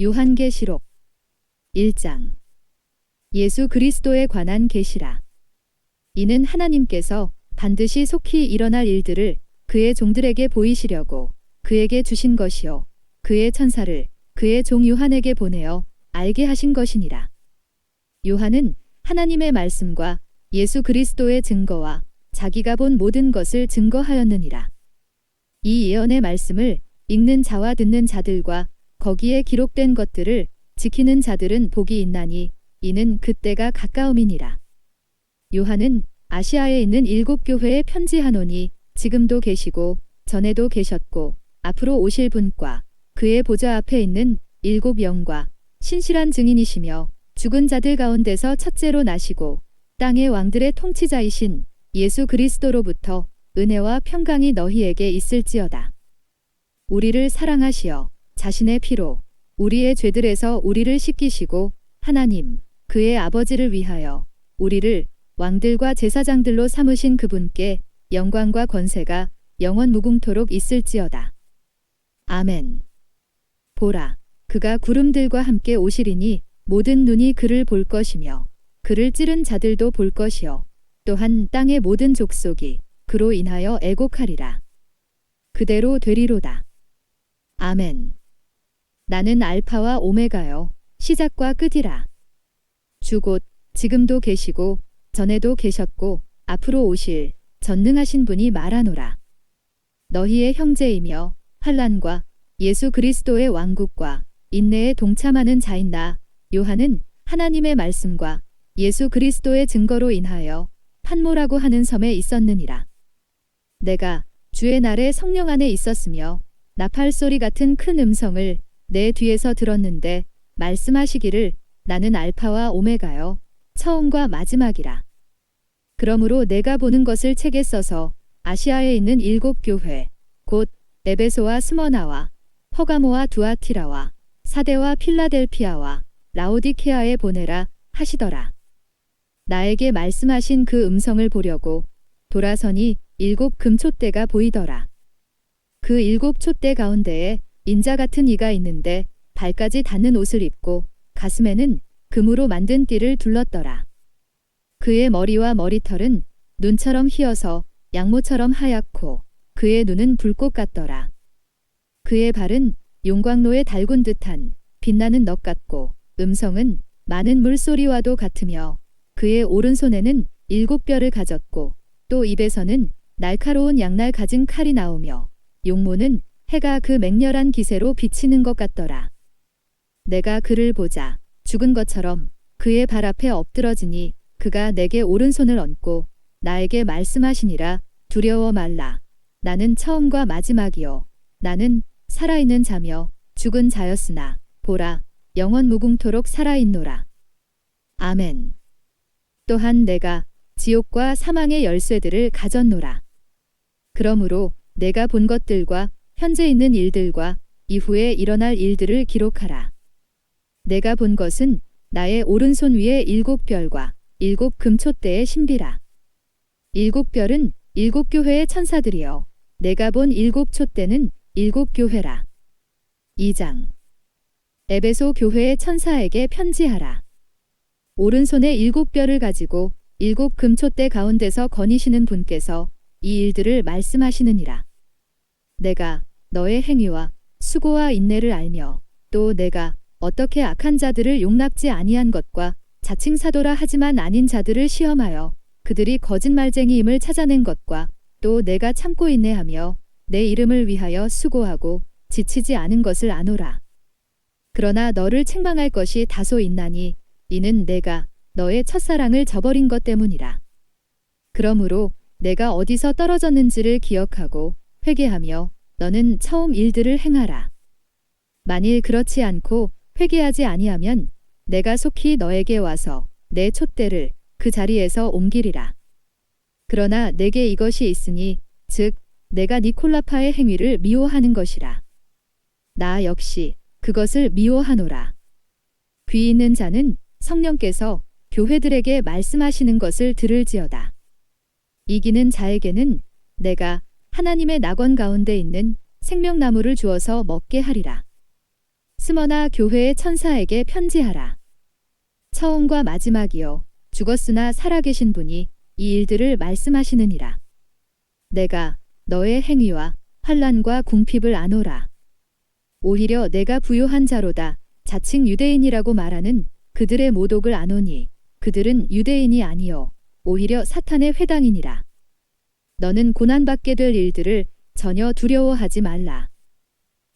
요한계시록 1장. 예수 그리스도에 관한 계시라. 이는 하나님께서 반드시 속히 일어날 일들을 그의 종들에게 보이시려고 그에게 주신 것이요 그의 천사를 그의 종 요한에게 보내어 알게 하신 것이니라. 요한은 하나님의 말씀과 예수 그리스도의 증거와 자기가 본 모든 것을 증거하였느니라. 이 예언의 말씀을 읽는 자와 듣는 자들과 거기에 기록된 것들을 지키는 자들은 복이 있나니 이는 그때가 가까움이니라. 요한은 아시아에 있는 7교회에 편지하노니 지금도 계시고 전에도 계셨고 앞으로 오실 분과 그의 보좌 앞에 있는 7영과 신실한 증인이시며 죽은 자들 가운데서 첫째로 나시고 땅의 왕들의 통치자이신 예수 그리스도로부터 은혜와 평강이 너희에게 있을지어다. 우리를 사랑하시어 자신의 피로 우리의 죄들에서 우리를 씻기시고 하나님 그의 아버지를 위하여 우리를 왕들과 제사장들로 삼으신 그분께 영광과 권세가 영원 무궁토록 있을지어다. 아멘. 보라, 그가 구름들과 함께 오시리니 모든 눈이 그를 볼 것이며 그를 찌른 자들도 볼 것이요 또한 땅의 모든 족속이 그로 인하여 애곡하리라. 그대로 되리로다. 아멘. 나는 알파와 오메가요 시작과 끝이라. 주 곧 지금도 계시고 전에도 계셨고 앞으로 오실 전능하신 분이 말하노라. 너희의 형제이며 환난과 예수 그리스도의 왕국과 인내에 동참하는 자인 나 요한은 하나님의 말씀과 예수 그리스도의 증거로 인하여 판모라고 하는 섬에 있었느니라. 내가 주의 날에 성령 안에 있었으며 나팔 소리 같은 큰 음성을 내 뒤에서 들었는데 말씀하시기를 나는 알파와 오메가요 처음과 마지막이라. 그러므로 내가 보는 것을 책에 써서 아시아에 있는 7교회 곧 에베소와 스머나와 퍼가모와 두아티라와 사데와 필라델피아와 라오디케아에 보내라 하시더라. 나에게 말씀하신 그 음성을 보려고 돌아서니 7 금촛대가 보이더라. 그 7 촛대 가운데에 인자 같은 이가 있는데 발까지 닿는 옷을 입고 가슴에는 금으로 만든 띠를 둘렀더라. 그의 머리와 머리털은 눈처럼 희어서 양모처럼 하얗고 그의 눈은 불꽃 같더라. 그의 발은 용광로에 달군 듯한 빛나는 넋 같고 음성은 많은 물소리와도 같으며 그의 오른손에는 7뼈를 가졌고 또 입에서는 날카로운 양날 가진 칼이 나오며 용모는 해가 그 맹렬한 기세로 비치는 것 같더라. 내가 그를 보자 죽은 것처럼 그의 발 앞에 엎드러지니 그가 내게 오른손을 얹고 나에게 말씀하시니라. 두려워 말라. 나는 처음과 마지막이요 나는 살아있는 자며 죽은 자였으나 보라 영원 무궁토록 살아있노라. 아멘. 또한 내가 지옥과 사망의 열쇠들을 가졌노라. 그러므로 내가 본 것들과 현재 있는 일들과 이후에 일어날 일들을 기록하라. 내가 본 것은 나의 오른손 위에 7별과 7 금촛대의 신비라. 7별은 7교회의 천사들이여 내가 본 7 촛대는 7교회라. 2장. 에베소 교회의 천사에게 편지하라. 오른손에 7뼈를 가지고 7 금촛대 가운데서 거니시는 분께서 이 일들을 말씀하시느니라. 내가 너의 행위와 수고와 인내를 알며 또 내가 어떻게 악한 자들을 용납지 아니한 것과 자칭 사도라 하지만 아닌 자들을 시험하여 그들이 거짓말쟁이임을 찾아낸 것과 또 내가 참고 인내하며 내 이름을 위하여 수고하고 지치지 않은 것을 아노라. 그러나 너를 책망할 것이 다소 있나니 이는 내가 너의 첫사랑을 저버린 것 때문이라. 그러므로 내가 어디서 떨어졌는지를 기억하고 회개하며 너는 처음 일들을 행하라. 만일 그렇지 않고 회개하지 아니하면 내가 속히 너에게 와서 내 촛대를 그 자리에서 옮기리라. 그러나 내게 이것이 있으니 즉 내가 니콜라파의 행위를 미워하는 것이라. 나 역시 그것을 미워하노라. 귀 있는 자는 성령께서 교회들에게 말씀하시는 것을 들을지어다. 이기는 자에게는 내가 하나님의 낙원 가운데 있는 생명나무를 주어서 먹게 하리라. 스머나 교회의 천사에게 편지하라. 처음과 마지막이요 죽었으나 살아계신 분이 이 일들을 말씀하시느니라. 내가 너의 행위와 환난과 궁핍을 아노라. 오히려 내가 부요한 자로다 자칭 유대인이라고 말하는 그들의 모독을 아노니 그들은 유대인이 아니요 오히려 사탄의 회당이니라. 너는 고난받게 될 일들을 전혀 두려워하지 말라.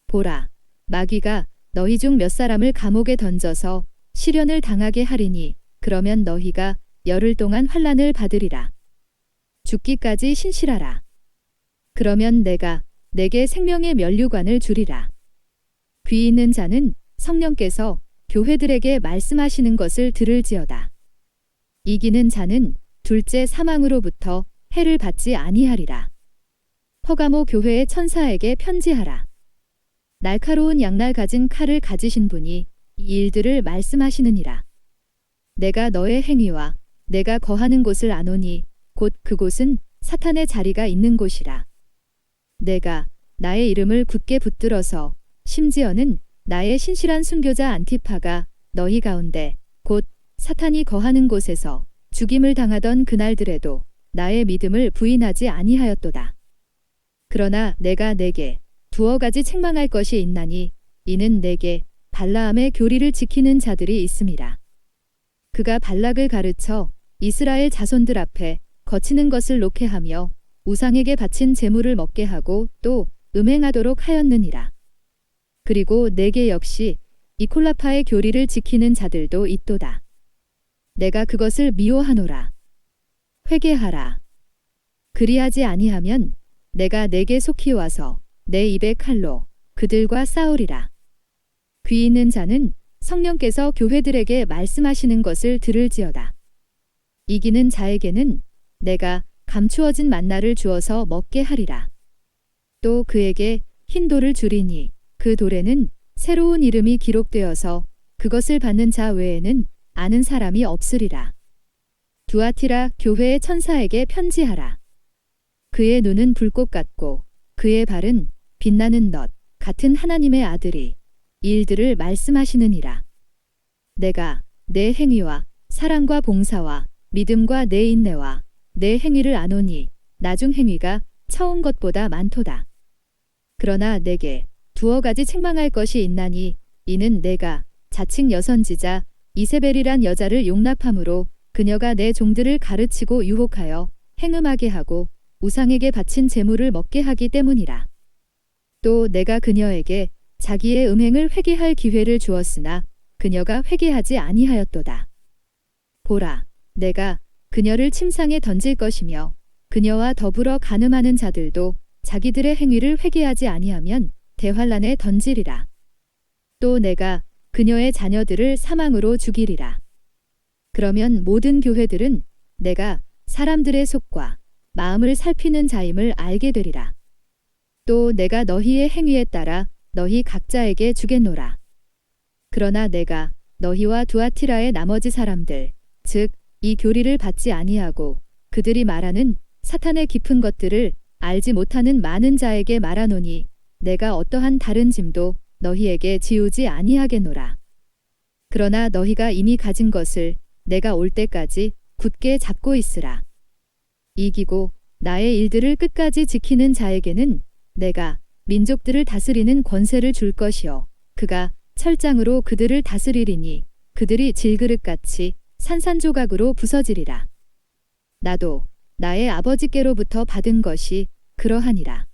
보라, 마귀가 너희 중 몇 사람을 감옥에 던져서 시련을 당하게 하리니 그러면 너희가 열흘 동안 환난을 받으리라. 죽기까지 신실하라. 그러면 내가 내게 생명의 면류관을 주리라. 귀 있는 자는 성령께서 교회들에게 말씀하시는 것을 들을지어다. 이기는 자는 둘째 사망으로부터 해를 받지 아니하리라. 퍼가모 교회의 천사에게 편지하라. 날카로운 양날 가진 칼을 가지신 분이 이 일들을 말씀하시느니라. 내가 너의 행위와 내가 거하는 곳을 아노니 곧 그곳은 사탄의 자리가 있는 곳이라. 내가 나의 이름을 굳게 붙들어서 심지어는 나의 신실한 순교자 안티파가 너희 가운데 곧 사탄이 거하는 곳에서 죽임을 당하던 그날들에도 나의 믿음을 부인하지 아니하였도다. 그러나 내가 내게 두어 가지 책망할 것이 있나니 이는 내게 발라함의 교리를 지키는 자들이 있음이라. 그가 발락을 가르쳐 이스라엘 자손들 앞에 거치는 것을 놓게 하며 우상에게 바친 제물을 먹게 하고 또 음행하도록 하였느니라. 그리고 내게 역시 이콜라파의 교리를 지키는 자들도 있도다. 내가 그것을 미워하노라. 회개하라. 그리하지 아니하면 내가 내게 속히 와서 내 입의 칼로 그들과 싸우리라. 귀 있는 자는 성령께서 교회들에게 말씀하시는 것을 들을지어다. 이기는 자에게는 내가 감추어진 만나를 주어서 먹게 하리라. 또 그에게 흰 돌을 주리니 그 돌에는 새로운 이름이 기록되어서 그것을 받는 자 외에는 아는 사람이 없으리라. 두아티라 교회의 천사에게 편지하라. 그의 눈은 불꽃 같고 그의 발은 빛나는 넛 같은 하나님의 아들이 이 일들을 말씀하시느니라. 내가 내 행위와 사랑과 봉사와 믿음과 내 인내와 내 행위를 아노니 나중 행위가 처음 것보다 많도다. 그러나 내게 두어 가지 책망할 것이 있나니 이는 내가 자칭 여선지자 이세벨이란 여자를 용납함으로 그녀가 내 종들을 가르치고 유혹하여 행음하게 하고 우상에게 바친 제물을 먹게 하기 때문이라. 또 내가 그녀에게 자기의 음행을 회개할 기회를 주었으나 그녀가 회개하지 아니하였도다. 보라, 내가 그녀를 침상에 던질 것이며 그녀와 더불어 간음하는 자들도 자기들의 행위를 회개하지 아니하면 대환란에 던지리라. 또 내가 그녀의 자녀들을 사망으로 죽이리라. 그러면 모든 교회들은 내가 사람들의 속과 마음을 살피는 자임을 알게 되리라. 또 내가 너희의 행위에 따라 너희 각자에게 주겠노라. 그러나 내가 너희와 두아티라의 나머지 사람들, 즉 이 교리를 받지 아니하고 그들이 말하는 사탄의 깊은 것들을 알지 못하는 많은 자에게 말하노니 내가 어떠한 다른 짐도 너희에게 지우지 아니하겠노라. 그러나 너희가 이미 가진 것을 내가 올 때까지 굳게 잡고 있으라. 이기고 나의 일들을 끝까지 지키는 자에게는 내가 민족들을 다스리는 권세를 줄 것이요 그가 철장으로 그들을 다스리리니 그들이 질그릇같이 산산조각으로 부서지리라. 나도 나의 아버지께로부터 받은 것이 그러하니라.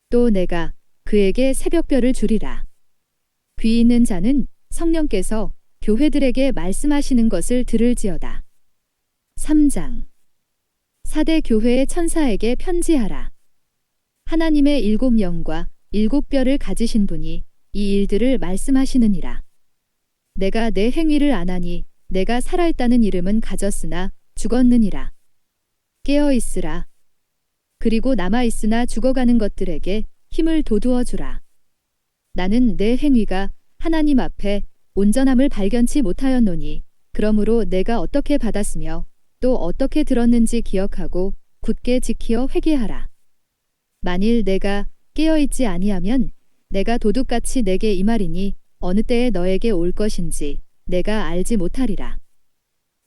또 내가 그에게 새벽별을 주리라. 귀 있는 자는 성령께서 교회들에게 말씀하시는 것을 들을지어다. 3장. 사대 교회의 천사에게 편지하라. 하나님의 7영과 7뼈를 가지신 분이 이 일들을 말씀하시느니라. 내가 내 행위를 안하니 내가 살아있다는 이름은 가졌으나 죽었느니라. 깨어있으라. 그리고 남아있으나 죽어가는 것들에게 힘을 돋우어 주라. 나는 내 행위가 하나님 앞에 온전함을 발견치 못하였노니 그러므로 내가 어떻게 받았으며 또 어떻게 들었는지 기억하고 굳게 지키어 회개하라. 만일 내가 깨어있지 아니하면 내가 도둑같이 내게 임하리니 어느 때에 너에게 올 것인지 내가 알지 못하리라.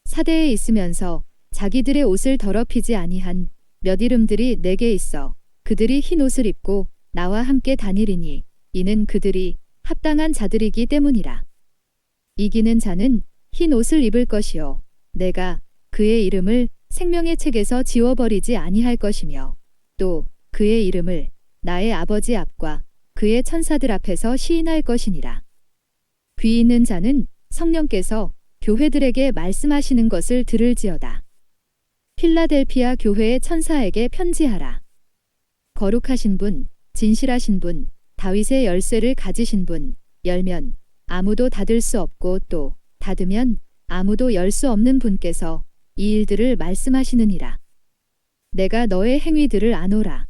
사대에 있으면서 자기들의 옷을 더럽히지 아니한 몇 이름들이 내게 있어 그들이 흰 옷을 입고 나와 함께 다니리니 이는 그들이 합당한 자들이기 때문이라. 이기는 자는 흰 옷을 입을 것이요 내가 그의 이름을 생명의 책에서 지워버리지 아니할 것이며 또 그의 이름을 나의 아버지 앞과 그의 천사들 앞에서 시인할 것이니라. 귀 있는 자는 성령께서 교회들에게 말씀하시는 것을 들을지어다. 필라델피아 교회의 천사에게 편지하라. 거룩하신 분, 진실하신 분, 다윗의 열쇠를 가지신 분, 열면 아무도 닫을 수 없고 또 닫으면 아무도 열 수 없는 분께서 이 일들을 말씀하시느니라. 내가 너의 행위들을 아노라.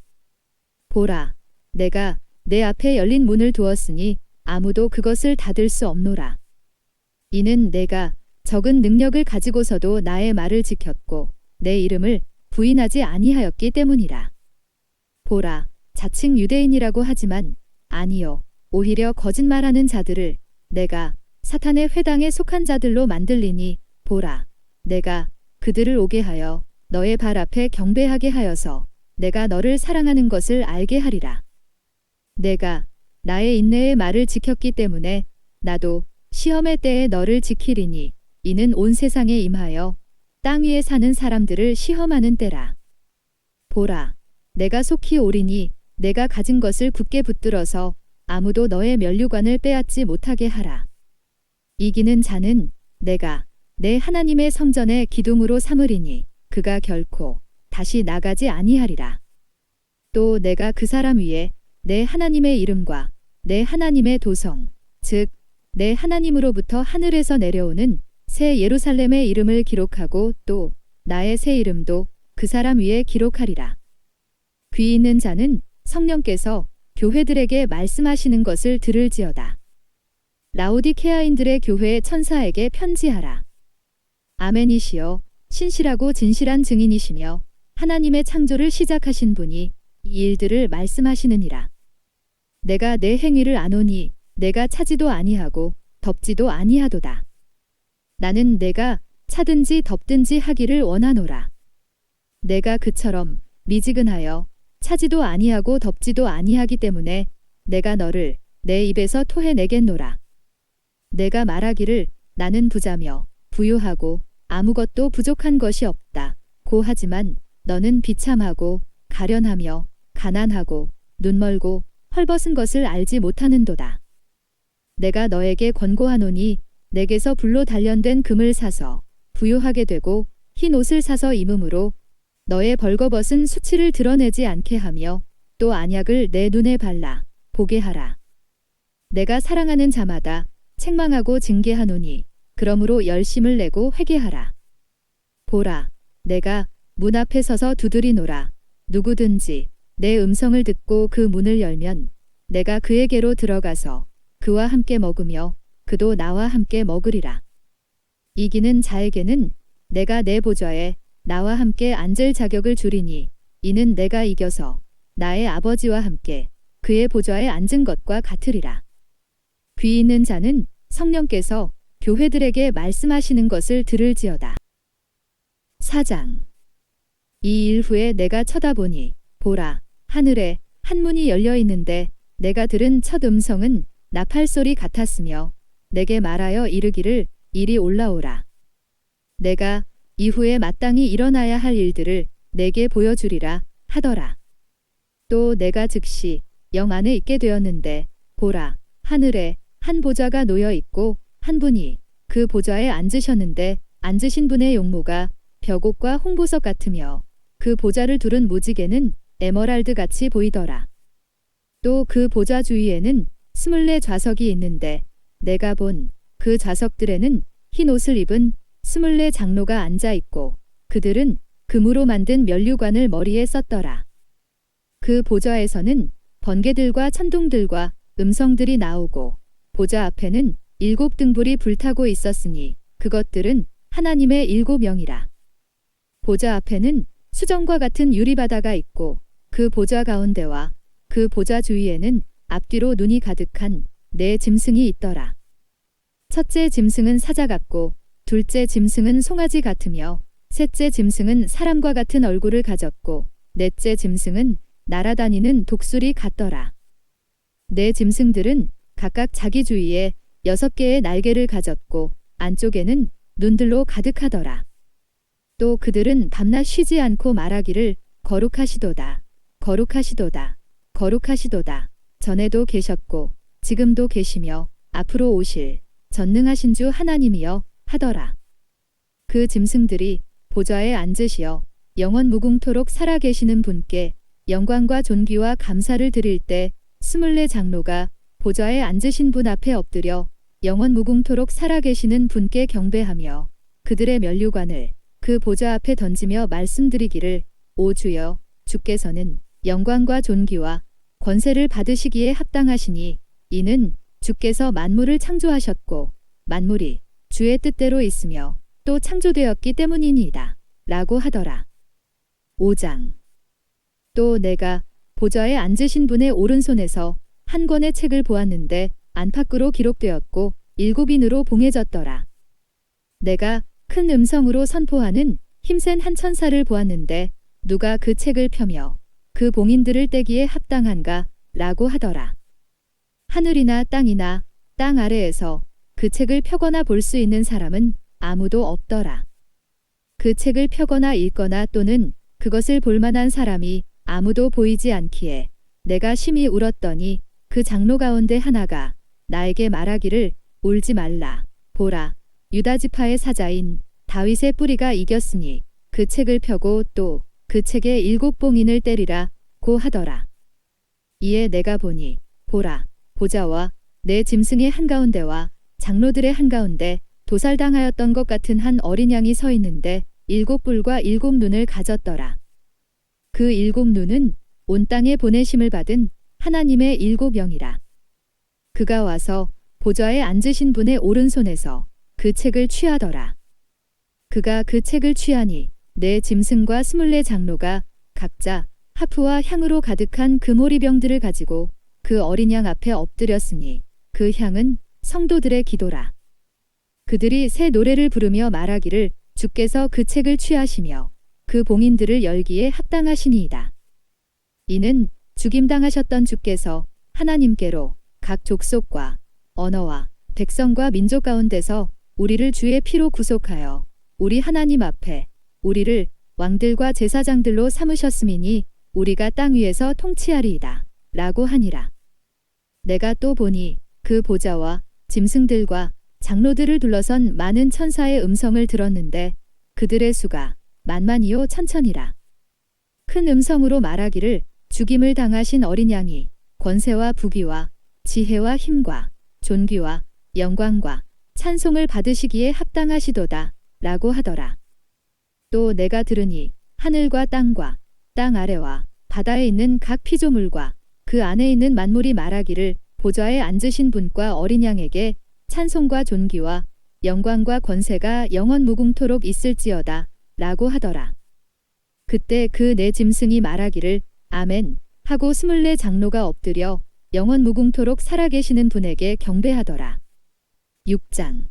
보라, 내가 내 앞에 열린 문을 두었으니 아무도 그것을 닫을 수 없노라. 이는 내가 적은 능력을 가지고서도 나의 말을 지켰고 내 이름을 부인하지 아니하였기 때문이라. 보라, 자칭 유대인이라고 하지만 아니요, 오히려 거짓말하는 자들을 내가 사탄의 회당에 속한 자들로 만들리니 보라, 내가 그들을 오게 하여 너의 발 앞에 경배하게 하여서 내가 너를 사랑하는 것을 알게 하리라. 내가 나의 인내의 말을 지켰기 때문에 나도 시험의 때에 너를 지키리니 이는 온 세상에 임하여 땅 위에 사는 사람들을 시험하는 때라. 보라, 내가 속히 오리니 내가 가진 것을 굳게 붙들어서 아무도 너의 면류관을 빼앗지 못하게 하라. 이기는 자는 내가 내 하나님의 성전에 기둥으로 삼으리니 그가 결코 다시 나가지 아니하리라. 또 내가 그 사람 위에 내 하나님의 이름과 내 하나님의 도성, 즉 내 하나님으로부터 하늘에서 내려오는 새 예루살렘의 이름을 기록하고 또 나의 새 이름도 그 사람 위에 기록하리라. 귀 있는 자는 성령께서 교회들에게 말씀하시는 것을 들을지어다. 라오디케아인들의 교회의 천사에게 편지하라. 아멘이시여, 신실하고 진실한 증인이시며 하나님의 창조를 시작하신 분이 이 일들을 말씀하시느니라. 내가 내 행위를 아노니 내가 차지도 아니하고 덮지도 아니하도다. 나는 내가 차든지 덮든지 하기를 원하노라. 내가 그처럼 미지근하여 차지도 아니하고 덮지도 아니하기 때문에 내가 너를 내 입에서 토해내겠노라. 내가 말하기를 나는 부자며 부유하고 아무것도 부족한 것이 없다. 고하지만 너는 비참하고 가련하며 가난하고 눈멀고 헐벗은 것을 알지 못하는도다. 내가 너에게 권고하노니 내게서 불로 단련된 금을 사서 부유하게 되고 흰 옷을 사서 입음으로 너의 벌거벗은 수치를 드러내지 않게 하며 또 안약을 내 눈에 발라 보게 하라. 내가 사랑하는 자마다 책망하고 징계하노니 그러므로 열심을 내고 회개하라. 보라, 내가 문 앞에 서서 두드리노라. 누구든지 내 음성을 듣고 그 문을 열면 내가 그에게로 들어가서 그와 함께 먹으며 그도 나와 함께 먹으리라. 이기는 자에게는 내가 내 보좌에 나와 함께 앉을 자격을 주리니 이는 내가 이겨서 나의 아버지와 함께 그의 보좌에 앉은 것과 같으리라. 귀 있는 자는 성령께서 교회들에게 말씀하시는 것을 들을지어다. 4장. 이 일 후에 내가 쳐다보니 보라, 하늘에 한 문이 열려 있는데 내가 들은 첫 음성은 나팔소리 같았으며 내게 말하여 이르기를 이리 올라오라. 내가 이후에 마땅히 일어나야 할 일들을 내게 보여주리라 하더라. 또 내가 즉시 영 안에 있게 되었는데 보라, 하늘에 한 보좌가 놓여 있고 한 분이 그 보좌에 앉으셨는데 앉으신 분의 용모가 벽옥과 홍보석 같으며 그 보좌를 두른 무지개는 에메랄드 같이 보이더라. 또 그 보좌 주위에는 24 좌석이 있는데 내가 본 그 좌석들에는 흰 옷을 입은 24 장로가 앉아 있고 그들은 금으로 만든 면류관을 머리에 썼더라. 그 보좌에서는 번개들과 천둥들과 음성들이 나오고 보좌 앞에는 7 등불이 불타고 있었으니 그것들은 하나님의 7명이라. 보좌 앞에는 수정과 같은 유리바다가 있고 그 보좌 가운데와 그 보좌 주위에는 앞뒤로 눈이 가득한 네 짐승이 있더라. 첫째 짐승은 사자 같고 둘째 짐승은 송아지 같으며 셋째 짐승은 사람과 같은 얼굴을 가졌고 넷째 짐승은 날아다니는 독수리 같더라. 네 짐승들은 각각 자기 주위에 6개의 날개를 가졌고 안쪽에는 눈들로 가득하더라. 또 그들은 밤낮 쉬지 않고 말하기를 거룩하시도다. 거룩하시도다. 거룩하시도다. 전에도 계셨고 지금도 계시며 앞으로 오실 전능하신 주 하나님이여 하더라. 그 짐승들이 보좌에 앉으시어 영원 무궁토록 살아계시는 분께 영광과 존귀와 감사를 드릴 때 24 장로가 보좌에 앉으신 분 앞에 엎드려 영원 무궁토록 살아계시는 분께 경배하며 그들의 면류관을 그 보좌 앞에 던지며 말씀드리기를 오 주여 주께서는 영광과 존귀와 권세를 받으시기에 합당하시니 이는 주께서 만물을 창조하셨고 만물이 주의 뜻대로 있으며 또 창조되었기 때문이니이다. 라고 하더라. 5장. 또 내가 보좌에 앉으신 분의 오른손에서 한 권의 책을 보았는데 안팎으로 기록되었고 7인으로 봉해졌더라. 내가 큰 음성으로 선포하는 힘센 한 천사를 보았는데 누가 그 책을 펴며 그 봉인들을 떼기에 합당한가 라고 하더라. 하늘이나 땅이나 땅 아래에서 그 책을 펴거나 볼 수 있는 사람은 아무도 없더라. 그 책을 펴거나 읽거나 또는 그것을 볼 만한 사람이 아무도 보이지 않기에 내가 심히 울었더니 그 장로 가운데 하나가 나에게 말하기를 울지 말라. 보라, 유다 지파의 사자인 다윗의 뿌리가 이겼으니 그 책을 펴고 또 그 책의 7봉인을 때리라 고 하더라. 이에 내가 보니 보라, 보좌와 내 짐승의 한가운데와 장로들의 한가운데 도살당하였던 것 같은 한 어린 양이 서 있는데 7뿔과 7눈을 가졌더라. 그 7눈은 온 땅에 보내심을 받은 하나님의 7영이라. 그가 와서 보좌에 앉으신 분의 오른손에서 그 책을 취하더라. 그가 그 책을 취하니 내 짐승과 24 장로가 각자 하프와 향으로 가득한 금오리병들을 가지고 그 어린 양 앞에 엎드렸으니 그 향은 성도들의 기도라. 그들이 새 노래를 부르며 말하기를 주께서 그 책을 취하시며 그 봉인들을 열기에 합당하시니이다. 이는 죽임당하셨던 주께서 하나님께로 각 족속과 언어와 백성과 민족 가운데서 우리를 주의 피로 구속하여 우리 하나님 앞에 우리를 왕들과 제사장들로 삼으셨음이니 우리가 땅 위에서 통치하리이다. 라고 하니라. 내가 또 보니 그 보좌와 짐승들과 장로들을 둘러선 많은 천사의 음성을 들었는데 그들의 수가 만만이요 천천이라. 큰 음성으로 말하기를 죽임을 당하신 어린 양이 권세와 부귀와 지혜와 힘과 존귀와 영광과 찬송을 받으시기에 합당하시도다. 라고 하더라. 또 내가 들으니 하늘과 땅과 땅 아래와 바다에 있는 각 피조물과 그 안에 있는 만물이 말하기를 보좌에 앉으신 분과 어린 양에게 찬송과 존귀와 영광과 권세가 영원 무궁토록 있을지어다. 라고 하더라. 그때 그 네 짐승이 말하기를 아멘 하고 24 장로가 엎드려 영원 무궁토록 살아계시는 분에게 경배하더라. 6장.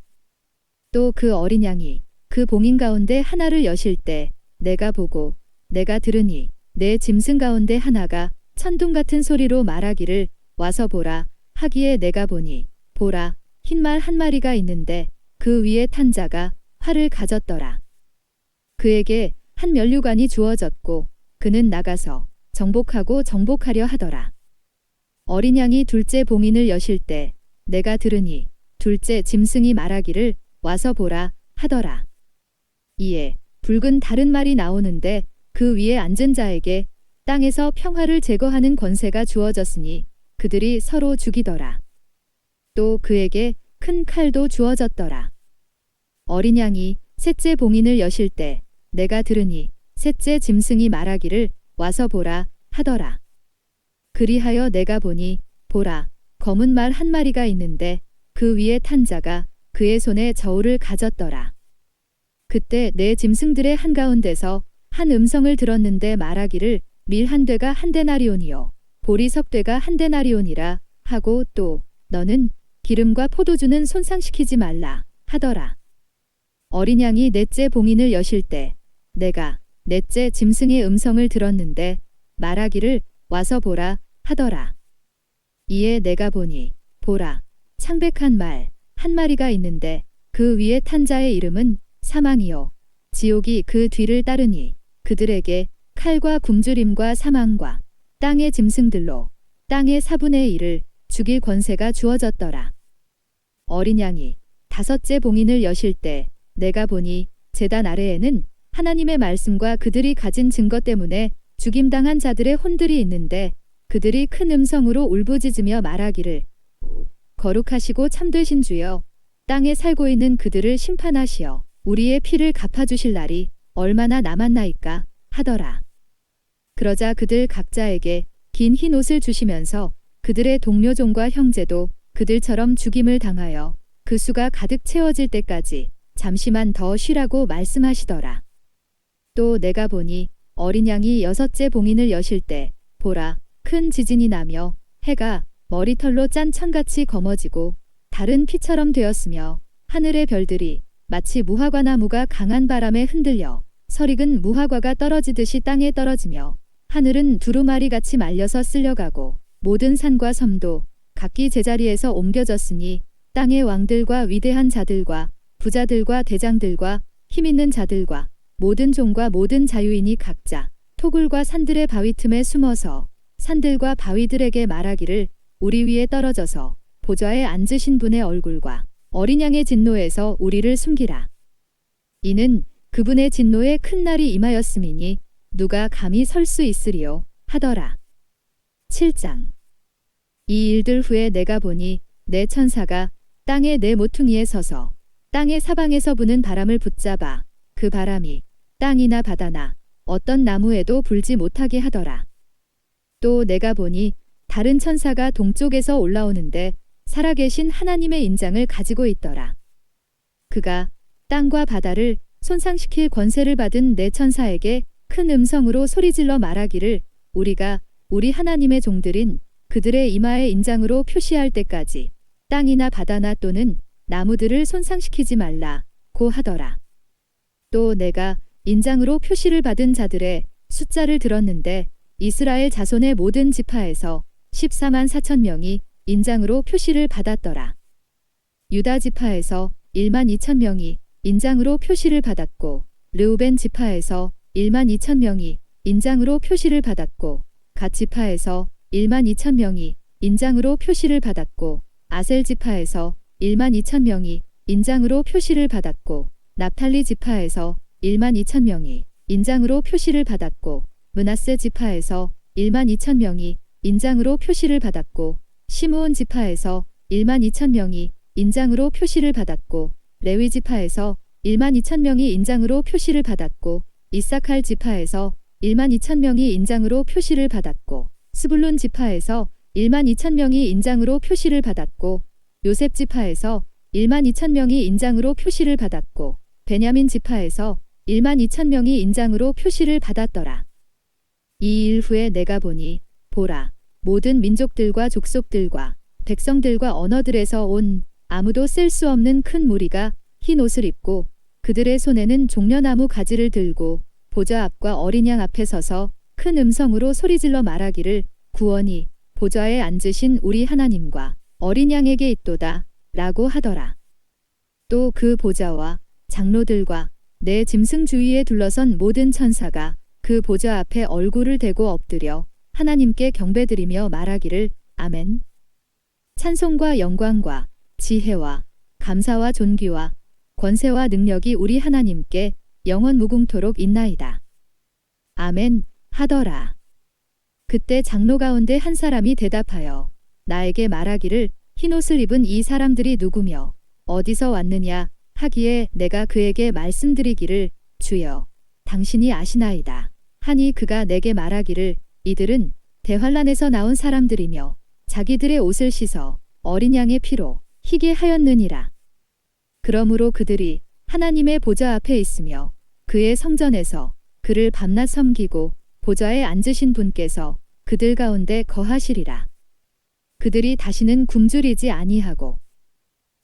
또 그 어린 양이 그 봉인 가운데 하나를 여실 때 내가 보고 내가 들으니 내 짐승 가운데 하나가 천둥 같은 소리로 말하기를 와서 보라 하기에 내가 보니 보라 흰말 한 마리가 있는데 그 위에 탄 자가 활을 가졌더라. 그에게 한 면류관이 주어졌고 그는 나가서 정복하고 정복하려 하더라. 어린 양이 둘째 봉인을 여실 때 내가 들으니 둘째 짐승이 말하기를 와서 보라 하더라. 이에 붉은 다른 말이 나오는데 그 위에 앉은 자에게 땅에서 평화를 제거하는 권세가 주어졌으니 그들이 서로 죽이더라. 또 그에게 큰 칼도 주어졌더라. 어린 양이 셋째 봉인을 여실 때 내가 들으니 셋째 짐승이 말하기를 와서 보라 하더라. 그리하여 내가 보니 보라 검은 말 한 마리가 있는데 그 위에 탄 자가 그의 손에 저울을 가졌더라. 그때 내 짐승들의 한가운데서 한 음성을 들었는데 말하기를 밀 한 되가 한 데나리온이요 보리 석 되가 한 데나리온이라 하고 또 너는 기름과 포도주는 손상시키지 말라 하더라. 어린 양이 넷째 봉인을 여실 때 내가 넷째 짐승의 음성을 들었는데 말하기를 와서 보라 하더라. 이에 내가 보니 보라 창백한 말 한 마리가 있는데 그 위에 탄 자의 이름은 사망이요 지옥이 그 뒤를 따르니 그들에게 칼과 굶주림과 사망과 땅의 짐승들로 땅의 4분의 1을 죽일 권세가 주어졌더라. 어린 양이 다섯째 봉인을 여실 때 내가 보니 제단 아래에는 하나님의 말씀과 그들이 가진 증거 때문에 죽임당한 자들의 혼들이 있는데 그들이 큰 음성으로 울부짖으며 말하기를 거룩하시고 참되신 주여 땅에 살고 있는 그들을 심판하시어 우리의 피를 갚아주실 날이 얼마나 남았나이까 하더라. 그러자 그들 각자에게 긴 흰 옷을 주시면서 그들의 동료종과 형제도 그들처럼 죽임을 당하여 그 수가 가득 채워질 때까지 잠시만 더 쉬라고 말씀하시더라. 또 내가 보니 어린 양이 여섯째 봉인을 여실 때 보라 큰 지진이 나며 해가 머리털로 짠 천같이 검어지고 달은 피처럼 되었으며 하늘의 별들이 마치 무화과 나무가 강한 바람에 흔들려 설익은 무화과가 떨어지듯이 땅에 떨어지며 하늘은 두루마리같이 말려서 쓸려가고 모든 산과 섬도 각기 제자리에서 옮겨졌으니 땅의 왕들과 위대한 자들과 부자들과 대장들과 힘있는 자들과 모든 종과 모든 자유인이 각자 토굴과 산들의 바위 틈에 숨어서 산들과 바위들에게 말하기를 우리 위에 떨어져서 보좌에 앉으신 분의 얼굴과 어린 양의 진노에서 우리를 숨기라. 이는 그분의 진노에 큰 날이 임하였음이니 누가 감히 설 수 있으리요 하더라. 7장. 이 일들 후에 내가 보니 내 천사가 땅의 네 모퉁이에 서서 땅의 사방에서 부는 바람을 붙잡아 그 바람이 땅이나 바다나 어떤 나무에도 불지 못하게 하더라. 또 내가 보니 다른 천사가 동쪽에서 올라오는데 살아계신 하나님의 인장을 가지고 있더라. 그가 땅과 바다를 손상시킬 권세를 받은 내 천사에게 큰 음성으로 소리질러 말하기를 우리가 우리 하나님의 종들인 그들의 이마에 인장으로 표시할 때까지 땅이나 바다나 또는 나무들을 손상시키지 말라고 하더라. 또 내가 인장으로 표시를 받은 자들의 숫자를 들었는데 이스라엘 자손의 모든 지파에서 14만 4천 명이 인장으로 표시를 받았더라. 유다 지파에서 1만 2천 명이 인장으로 표시를 받았고 르우벤 지파에서 1만 2천 명이 인장으로 표시를 받았고 갓 지파에서 1만 2천 명이 인장으로 표시를 받았고 아셀 지파에서 1만 2천 명이 인장으로 표시를 받았고 납탈리 지파에서 1만 2천 명이 인장으로 표시를 받았고 므낫세 지파에서 1만 2천 명이 인장으로 표시를 받았고 시므온 지파에서 1만 2천 명이 인장으로 표시를 받았고 레위 지파에서 1만 2천 명이 인장으로 표시를 받았고 이사칼 지파에서 1만 2천 명이 인장으로 표시를 받았고 스불론 지파에서 1만 2천 명이 인장으로 표시를 받았고 요셉 지파에서 1만 2천 명이 인장으로 표시를 받았고 베냐민 지파에서 1만 2천 명이 인장으로 표시를 받았더라. 이 일 후에 내가 보니 보라 모든 민족들과 족속들과 백성들과 언어들에서 온 아무도 셀 수 없는 큰 무리가 흰 옷을 입고 그들의 손에는 종려나무 가지를 들고 보좌 앞과 어린 양 앞에 서서 큰 음성으로 소리질러 말하기를 구원이 보좌에 앉으신 우리 하나님과 어린 양에게 있도다 라고 하더라. 또 그 보좌와 장로들과 내 짐승 주위에 둘러선 모든 천사가 그 보좌 앞에 얼굴을 대고 엎드려 하나님께 경배드리며 말하기를 아멘. 찬송과 영광과 지혜와 감사와 존귀와 권세와 능력이 우리 하나님께 영원 무궁토록 있나이다. 아멘 하더라. 그때 장로 가운데 한 사람이 대답하여 나에게 말하기를 흰옷을 입은 이 사람들이 누구며 어디서 왔느냐 하기에 내가 그에게 말씀드리기를 주여 당신이 아시나이다 하니 그가 내게 말하기를 이들은 대환란에서 나온 사람들이며 자기들의 옷을 씻어 어린 양의 피로 희게 하였느니라. 그러므로 그들이 하나님의 보좌 앞에 있으며 그의 성전에서 그를 밤낮 섬기고 보좌에 앉으신 분께서 그들 가운데 거하시리라. 그들이 다시는 굶주리지 아니하고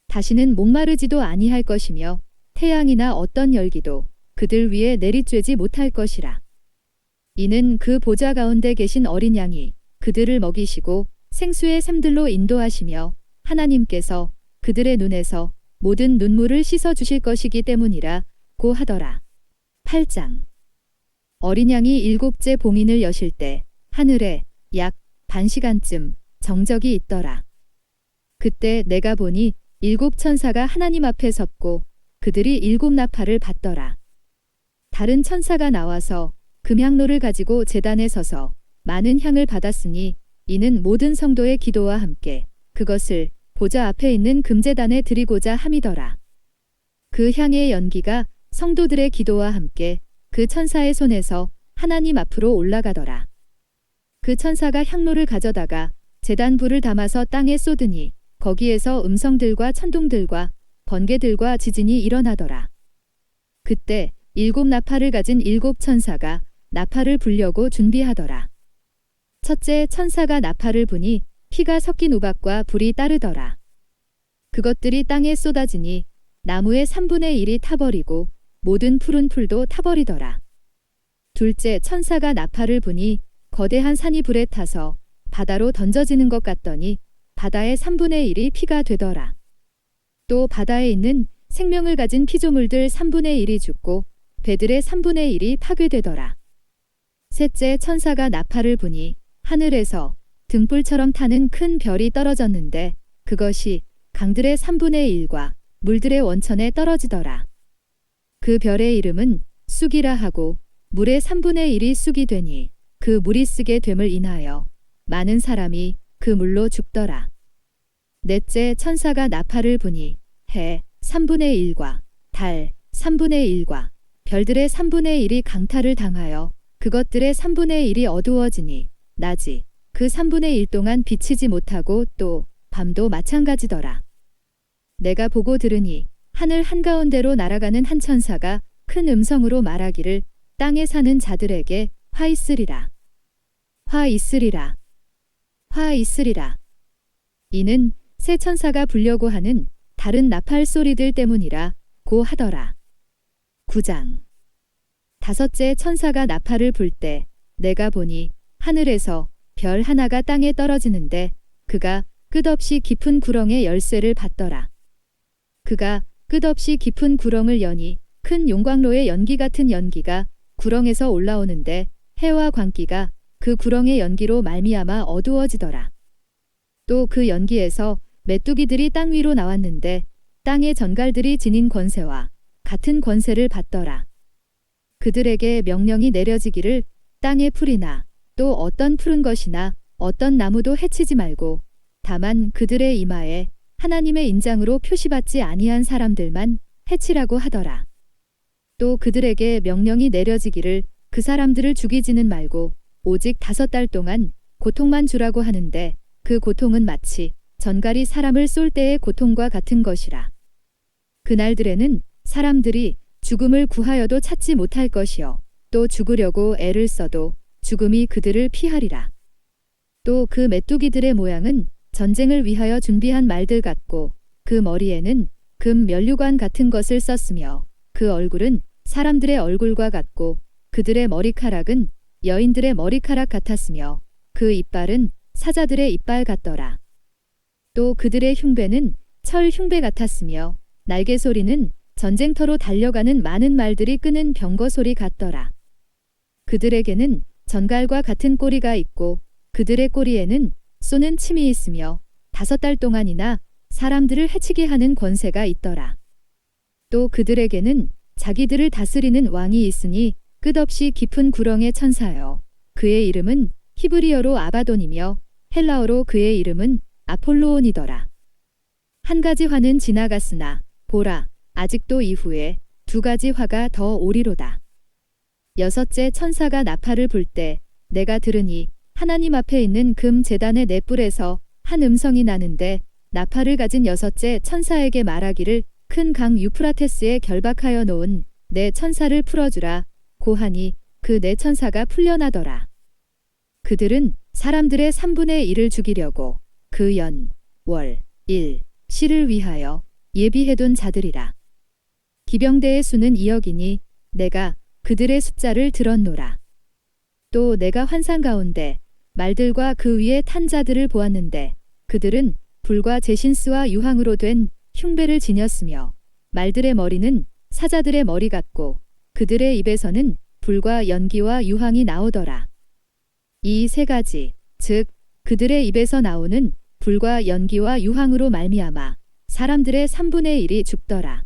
다시는 목마르지도 아니할 것이며 태양이나 어떤 열기도 그들 위에 내리쬐지 못할 것이라. 이는 그 보좌 가운데 계신 어린 양이 그들을 먹이시고 생수의 샘들로 인도하시며 하나님께서 그들의 눈에서 모든 눈물을 씻어 주실 것이기 때문이라 고 하더라. 8장. 어린 양이 일곱째 봉인을 여실 때 하늘에 약 반시간쯤 정적이 있더라. 그때 내가 보니 일곱 천사가 하나님 앞에 섰고 그들이 일곱 나팔을 받더라. 다른 천사가 나와서 금향로를 가지고 제단에 서서 많은 향을 받았으니 이는 모든 성도의 기도와 함께 그것을 보좌 앞에 있는 금제단에 드리고자 함이더라. 그 향의 연기가 성도들의 기도와 함께 그 천사의 손에서 하나님 앞으로 올라가더라. 그 천사가 향로를 가져다가 제단 불을 담아서 땅에 쏟으니 거기에서 음성들과 천둥들과 번개들과 지진이 일어나더라. 그때 일곱 나팔을 가진 일곱 천사가 나팔을 불려고 준비하더라. 첫째 천사가 나팔을 부니 피가 섞인 우박과 불이 따르더라. 그것들이 땅에 쏟아지니 나무의 3분의 1이 타버리고 모든 푸른 풀도 타버리더라. 둘째 천사가 나팔을 부니 거대한 산이 불에 타서 바다로 던져지는 것 같더니 바다의 3분의 1이 피가 되더라. 또 바다에 있는 생명을 가진 피조물들 3분의 1이 죽고 배들의 3분의 1이 파괴되더라. 셋째 천사가 나팔을 부니 하늘에서 등불처럼 타는 큰 별이 떨어졌는데 그것이 강들의 3분의 1과 물들의 원천에 떨어지더라. 그 별의 이름은 쑥이라 하고 물의 3분의 1이 쑥이 되니 그 물이 쓰게 됨을 인하여 많은 사람이 그 물로 죽더라. 넷째 천사가 나팔을 부니 해 3분의 1과 달 3분의 1과 별들의 3분의 1이 강탈을 당하여 그것들의 3분의 1이 어두워지니 낮이 그 3분의 1 동안 비치지 못하고 또 밤도 마찬가지더라. 내가 보고 들으니 하늘 한가운데로 날아가는 한 천사가 큰 음성으로 말하기를 땅에 사는 자들에게 화 있으리라. 화 있으리라. 화 있으리라. 이는 새 천사가 불려고 하는 다른 나팔 소리들 때문이라 고 하더라. 9장. 다섯째 천사가 나팔을 불 때 내가 보니 하늘에서 별 하나가 땅에 떨어지는데 그가 끝없이 깊은 구렁의 열쇠를 받더라. 그가 끝없이 깊은 구렁을 여니 큰 용광로의 연기 같은 연기가 구렁에서 올라오는데 해와 광기가 그 구렁의 연기로 말미암아 어두워지더라. 또 그 연기에서 메뚜기들이 땅 위로 나왔는데 땅의 전갈들이 지닌 권세와 같은 권세를 받더라. 그들에게 명령이 내려지기를 땅의 풀이나 또 어떤 푸른 것이나 어떤 나무도 해치지 말고 다만 그들의 이마에 하나님의 인장으로 표시받지 아니한 사람들만 해치라고 하더라. 또 그들에게 명령이 내려지기를 그 사람들을 죽이지는 말고 오직 5달 동안 고통만 주라고 하는데 그 고통은 마치 전갈이 사람을 쏠 때의 고통과 같은 것이라. 그날들에는 사람들이 죽음을 구하여도 찾지 못할 것이요 또 죽으려고 애를 써도 죽음이 그들을 피하리라. 또 그 메뚜기들의 모양은 전쟁을 위하여 준비한 말들 같고 그 머리에는 금 면류관 같은 것을 썼으며 그 얼굴은 사람들의 얼굴과 같고 그들의 머리카락은 여인들의 머리카락 같았으며 그 이빨은 사자들의 이빨 같더라. 또 그들의 흉배는 철 흉배 같았으며 날개 소리는 전쟁터로 달려가는 많은 말들이 끄는 병거 소리 같더라. 그들에게는 전갈과 같은 꼬리가 있고 그들의 꼬리에는 쏘는 침이 있으며 5달 동안이나 사람들을 해치게 하는 권세가 있더라. 또 그들에게는 자기들을 다스리는 왕이 있으니 끝없이 깊은 구렁의 천사여. 그의 이름은 히브리어로 아바돈이며 헬라어로 그의 이름은 아폴로온이더라. 한 가지 화는 지나갔으나 보라 아직도 이후에 2가지 화가 더 오리로다. 여섯째 천사가 나팔을 불 때 내가 들으니 하나님 앞에 있는 금 제단의 넷불에서 한 음성이 나는데 나팔을 가진 여섯째 천사에게 말하기를 큰 강 유프라테스에 결박하여 놓은 내 천사를 풀어주라 고하니 그 네 천사가 풀려나더라. 그들은 사람들의 3분의 1을 죽이려고 그 연, 월, 일, 시를 위하여 예비해둔 자들이라. 기병대의 수는 2억이니 내가 그들의 숫자를 들었노라. 또 내가 환상 가운데 말들과 그 위에 탄 자들을 보았는데 그들은 불과 제신스와 유황으로 된 흉배를 지녔으며 말들의 머리는 사자들의 머리 같고 그들의 입에서는 불과 연기와 유황이 나오더라. 이 세 가지, 즉 그들의 입에서 나오는 불과 연기와 유황으로 말미암아 사람들의 3분의 1이 죽더라.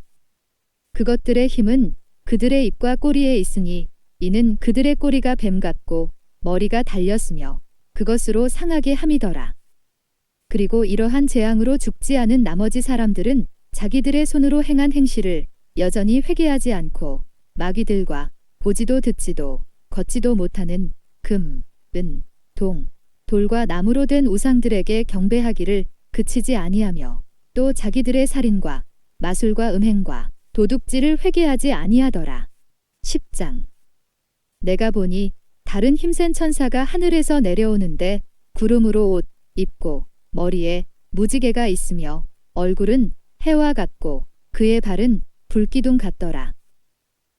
그것들의 힘은 그들의 입과 꼬리에 있으니 이는 그들의 꼬리가 뱀 같고 머리가 달렸으며 그것으로 상하게 함이더라. 그리고 이러한 재앙으로 죽지 않은 나머지 사람들은 자기들의 손으로 행한 행실을 여전히 회개하지 않고 마귀들과 보지도 듣지도 걷지도 못하는 금, 은, 동, 돌과 나무로 된 우상들에게 경배하기를 그치지 아니하며 또 자기들의 살인과 마술과 음행과 도둑질을 회개하지 아니하더라. 10장. 내가 보니 다른 힘센 천사가 하늘에서 내려오는데 구름으로 옷 입고 머리에 무지개가 있으며 얼굴은 해와 같고 그의 발은 불기둥 같더라.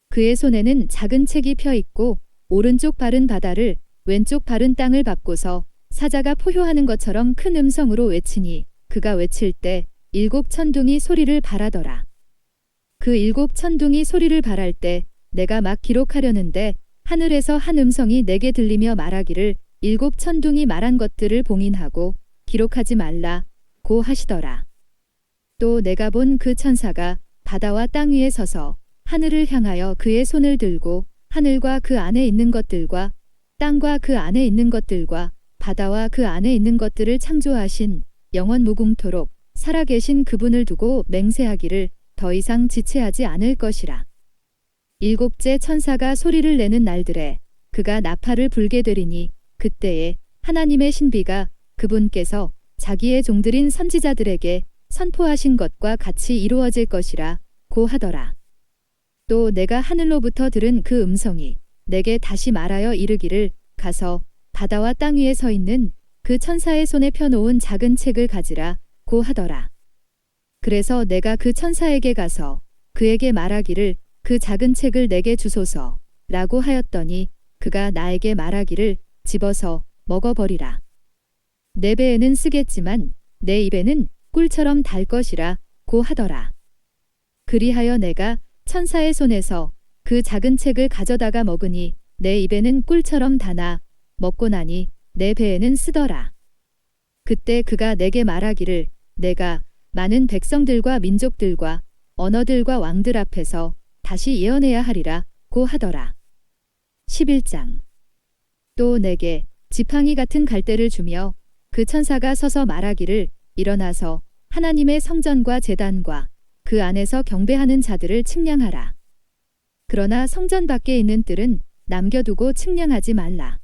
그의 손에는 작은 책이 펴 있고 오른쪽 발은 바다를 왼쪽 발은 땅을 밟고서 사자가 포효하는 것처럼 큰 음성으로 외치니 그가 외칠 때 7 천둥이 소리를 발하더라. 그 7 천둥이 소리를 발할 때 내가 막 기록하려는데 하늘에서 한 음성이 내게 들리며 말하기를 7 천둥이 말한 것들을 봉인하고 기록하지 말라고 하시더라. 또 내가 본 그 천사가 바다와 땅 위에 서서 하늘을 향하여 그의 손을 들고 하늘과 그 안에 있는 것들과 땅과 그 안에 있는 것들과 바다와 그 안에 있는 것들을 창조하신 영원 무궁토록 살아계신 그분을 두고 맹세하기를 더 이상 지체하지 않을 것이라. 7째 천사가 소리를 내는 날들에 그가 나팔을 불게 되리니 그때에 하나님의 신비가 그분께서 자기의 종들인 선지자들에게 선포하신 것과 같이 이루어질 것이라 고 하더라. 또 내가 하늘로부터 들은 그 음성이 내게 다시 말하여 이르기를 가서 바다와 땅 위에 서 있는 그 천사의 손에 펴놓은 작은 책을 가지라 고 하더라. 그래서 내가 그 천사에게 가서 그에게 말하기를 그 작은 책을 내게 주소서 라고 하였더니 그가 나에게 말하기를 집어서 먹어버리라. 내 배에는 쓰겠지만 내 입에는 꿀처럼 달 것이라 고 하더라. 그리하여 내가 천사의 손에서 그 작은 책을 가져다가 먹으니 내 입에는 꿀처럼 다나 먹고 나니 내 배에는 쓰더라. 그때 그가 내게 말하기를 내가 많은 백성들과 민족들과 언어들과 왕들 앞에서 다시 예언해야 하리라 고 하더라. 11장. 또 내게 지팡이 같은 갈대를 주며 그 천사가 서서 말하기를 일어나서 하나님의 성전과 제단과 그 안에서 경배하는 자들을 측량하라. 그러나 성전 밖에 있는 뜰은 남겨두고 측량하지 말라.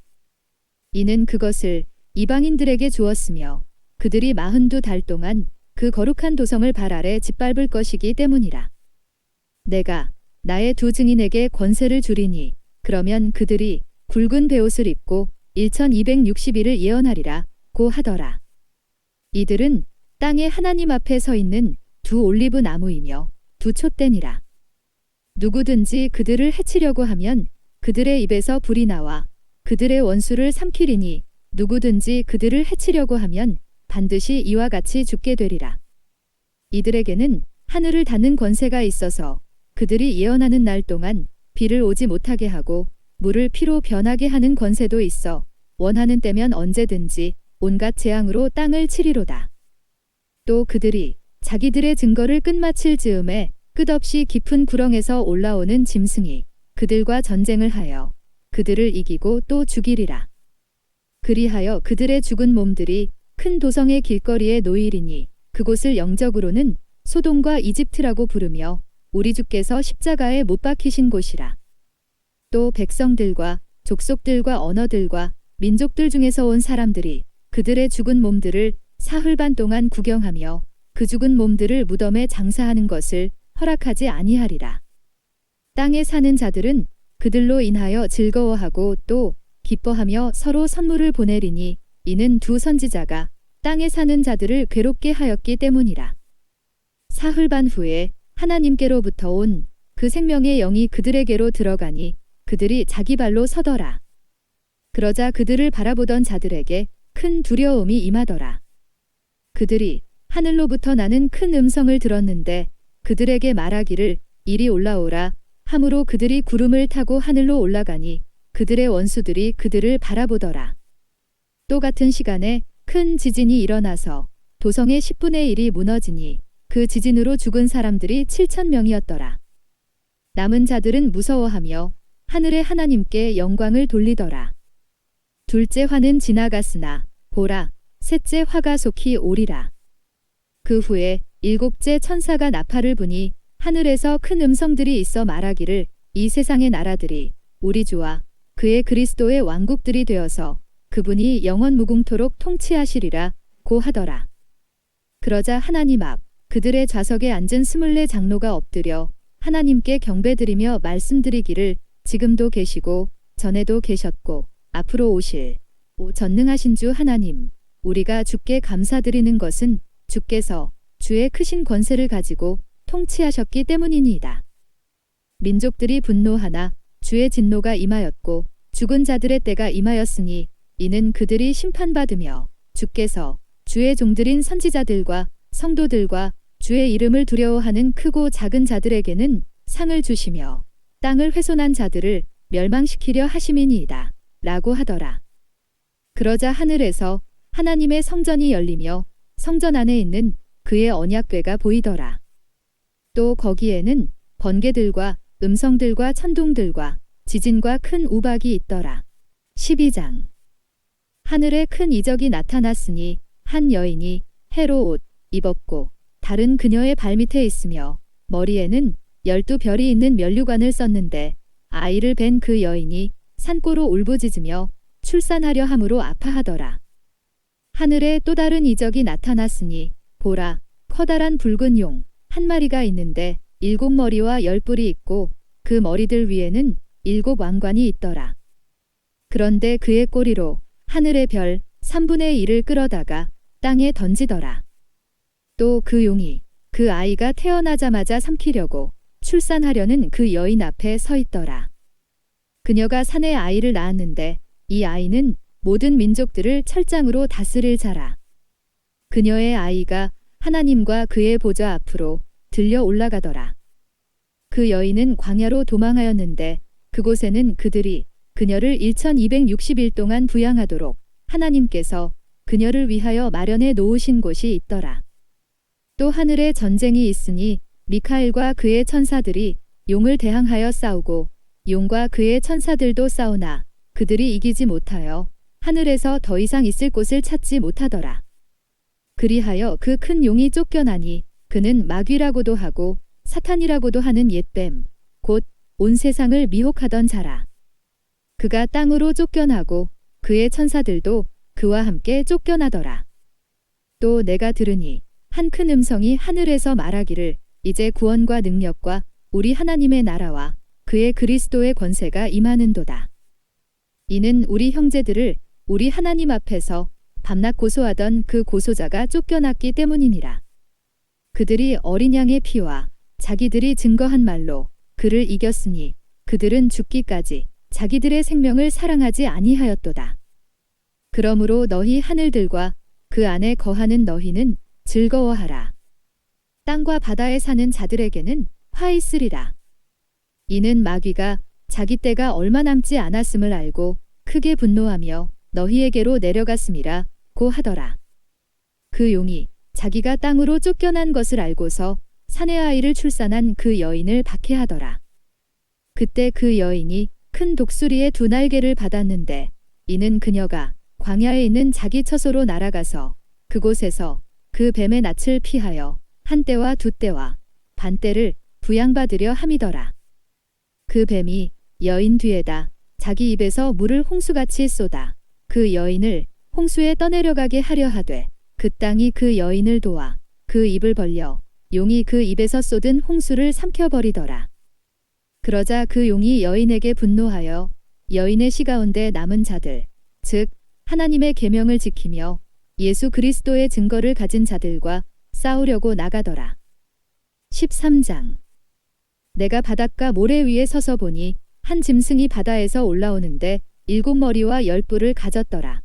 이는 그것을 이방인들에게 주었으며 그들이 42달 동안 그 거룩한 도성을 발 아래 짓밟을 것이기 때문이라. 내가 나의 두 증인에게 권세를 주리니 그러면 그들이 굵은 베옷을 입고 1260일을 예언하리라 고 하더라. 이들은 땅에 하나님 앞에 서 있는 두 올리브 나무이며 두 촛대니라. 누구든지 그들을 해치려고 하면 그들의 입에서 불이 나와 그들의 원수를 삼키리니 누구든지 그들을 해치려고 하면 반드시 이와 같이 죽게 되리라. 이들에게는 하늘을 닫는 권세가 있어서 그들이 예언하는 날 동안 비를 오지 못하게 하고 물을 피로 변하게 하는 권세도 있어 원하는 때면 언제든지 온갖 재앙으로 땅을 치리로다. 또 그들이 자기들의 증거를 끝마칠 즈음에 끝없이 깊은 구렁에서 올라오는 짐승이 그들과 전쟁을 하여 그들을 이기고 또 죽이리라. 그리하여 그들의 죽은 몸들이 큰 도성의 길거리에 놓이리니 그곳을 영적으로는 소돔과 이집트라고 부르며 우리 주께서 십자가에 못 박히신 곳이라. 또 백성들과 족속들과 언어들과 민족들 중에서 온 사람들이 그들의 죽은 몸들을 사흘 반 동안 구경하며 그 죽은 몸들을 무덤에 장사하는 것을 허락하지 아니하리라. 땅에 사는 자들은 그들로 인하여 즐거워하고 또 기뻐하며 서로 선물을 보내리니 이는 두 선지자가 땅에 사는 자들을 괴롭게 하였기 때문이라. 사흘 반 후에 하나님께로부터 온 그 생명의 영이 그들에게로 들어가니 그들이 자기 발로 서더라. 그러자 그들을 바라보던 자들에게 큰 두려움이 임하더라. 그들이 하늘로부터 나는 큰 음성을 들었는데 그들에게 말하기를 이리 올라오라 함으로 그들이 구름을 타고 하늘로 올라가니 그들의 원수들이 그들을 바라보더라. 또 같은 시간에 큰 지진이 일어나서 도성의 10분의 1이 무너지니 그 지진으로 죽은 사람들이 7,000명이었더라. 남은 자들은 무서워하며 하늘의 하나님께 영광을 돌리더라. 둘째 화는 지나갔으나 보라 셋째 화가 속히 오리라. 그 후에 일곱째 천사가 나팔을 부니 하늘에서 큰 음성들이 있어 말하기를 이 세상의 나라들이 우리 주와 그의 그리스도의 왕국들이 되어서 그분이 영원 무궁토록 통치하시리라 고 하더라. 그러자 하나님 앞 그들의 좌석에 앉은 24 장로가 엎드려 하나님께 경배드리며 말씀드리기를 지금도 계시고 전에도 계셨고 앞으로 오실 전능하신 주 하나님 우리가 주께 감사드리는 것은 주께서 주의 크신 권세를 가지고 통치하셨기 때문이니이다. 민족들이 분노하나 주의 진노가 임하였고 죽은 자들의 때가 임하였으니 이는 그들이 심판받으며 주께서 주의 종들인 선지자들과 성도들과 주의 이름을 두려워하는 크고 작은 자들에게는 상을 주시며 땅을 훼손한 자들을 멸망시키려 하심이니이다. 라고 하더라. 그러자 하늘에서 하나님의 성전이 열리며 성전 안에 있는 그의 언약궤가 보이더라. 또 거기에는 번개들과 음성들과 천둥들과 지진과 큰 우박이 있더라. 12장 하늘에 큰 이적이 나타났으니 한 여인이 해로 옷 입었고 달은 그녀의 발밑에 있으며 머리에는 12별이 있는 면류관을 썼는데 아이를 뵌 그 여인이 산고로 울부짖으며 출산하려 함으로 아파하더라. 하늘에 또 다른 이적이 나타났으니 보라 커다란 붉은 용 한 마리가 있는데 7머리와 10뿔이 있고 그 머리들 위에는 7 왕관이 있더라. 그런데 그의 꼬리로 하늘의 별 3분의 1을 끌어다가 땅에 던지더라. 또 그 용이 그 아이가 태어나자마자 삼키려고 출산하려는 그 여인 앞에 서 있더라. 그녀가 산에 아이를 낳았는데 이 아이는 모든 민족들을 철장으로 다스릴 자라. 그녀의 아이가 하나님과 그의 보좌 앞으로 들려 올라가더라. 그 여인은 광야로 도망하였는데 그곳에는 그들이 그녀를 1260일 동안 부양하도록 하나님께서 그녀를 위하여 마련해 놓으신 곳이 있더라. 또 하늘에 전쟁이 있으니 미카엘과 그의 천사들이 용을 대항하여 싸우고 용과 그의 천사들도 싸우나 그들이 이기지 못하여 하늘에서 더 이상 있을 곳을 찾지 못하더라. 그리하여 그 큰 용이 쫓겨나니 그는 마귀라고도 하고 사탄이라고도 하는 옛뱀 곧 온 세상을 미혹하던 자라. 그가 땅으로 쫓겨나고 그의 천사들도 그와 함께 쫓겨나더라. 또 내가 들으니 한 큰 음성이 하늘에서 말하기를 이제 구원과 능력과 우리 하나님의 나라와 그의 그리스도의 권세가 임하는도다. 이는 우리 형제들을 우리 하나님 앞에서 밤낮 고소하던 그 고소자가 쫓겨났기 때문이니라. 그들이 어린 양의 피와 자기들이 증거한 말로 그를 이겼으니 그들은 죽기까지 자기들의 생명을 사랑하지 아니하였도다. 그러므로 너희 하늘들과 그 안에 거하는 너희는 즐거워하라. 땅과 바다에 사는 자들에게는 화 있으리라. 이는 마귀가 자기 때가 얼마 남지 않았음을 알고 크게 분노하며 너희에게로 내려갔음이라 고 하더라. 그 용이 자기가 땅으로 쫓겨난 것을 알고서 사내 아이를 출산한 그 여인을 박해하더라. 그때 그 여인이 큰 독수리의 2 날개를 받았는데 이는 그녀가 광야에 있는 자기 처소로 날아가서 그곳에서 그 뱀의 낯을 피하여 한 때와 2 때와 반 때를 부양받으려 함이더라. 그 뱀이 여인 뒤에다 자기 입에서 물을 홍수같이 쏟아 그 여인을 홍수에 떠내려가게 하려 하되 그 땅이 그 여인을 도와 그 입을 벌려 용이 그 입에서 쏟은 홍수를 삼켜버리더라. 그러자 그 용이 여인에게 분노하여 여인의 시 가운데 남은 자들 즉 하나님의 계명을 지키며 예수 그리스도의 증거를 가진 자들과 싸우려고 나가더라. 13장. 내가 바닷가 모래 위에 서서 보니 한 짐승이 바다에서 올라오는데 7머리와 10뿔을 가졌더라.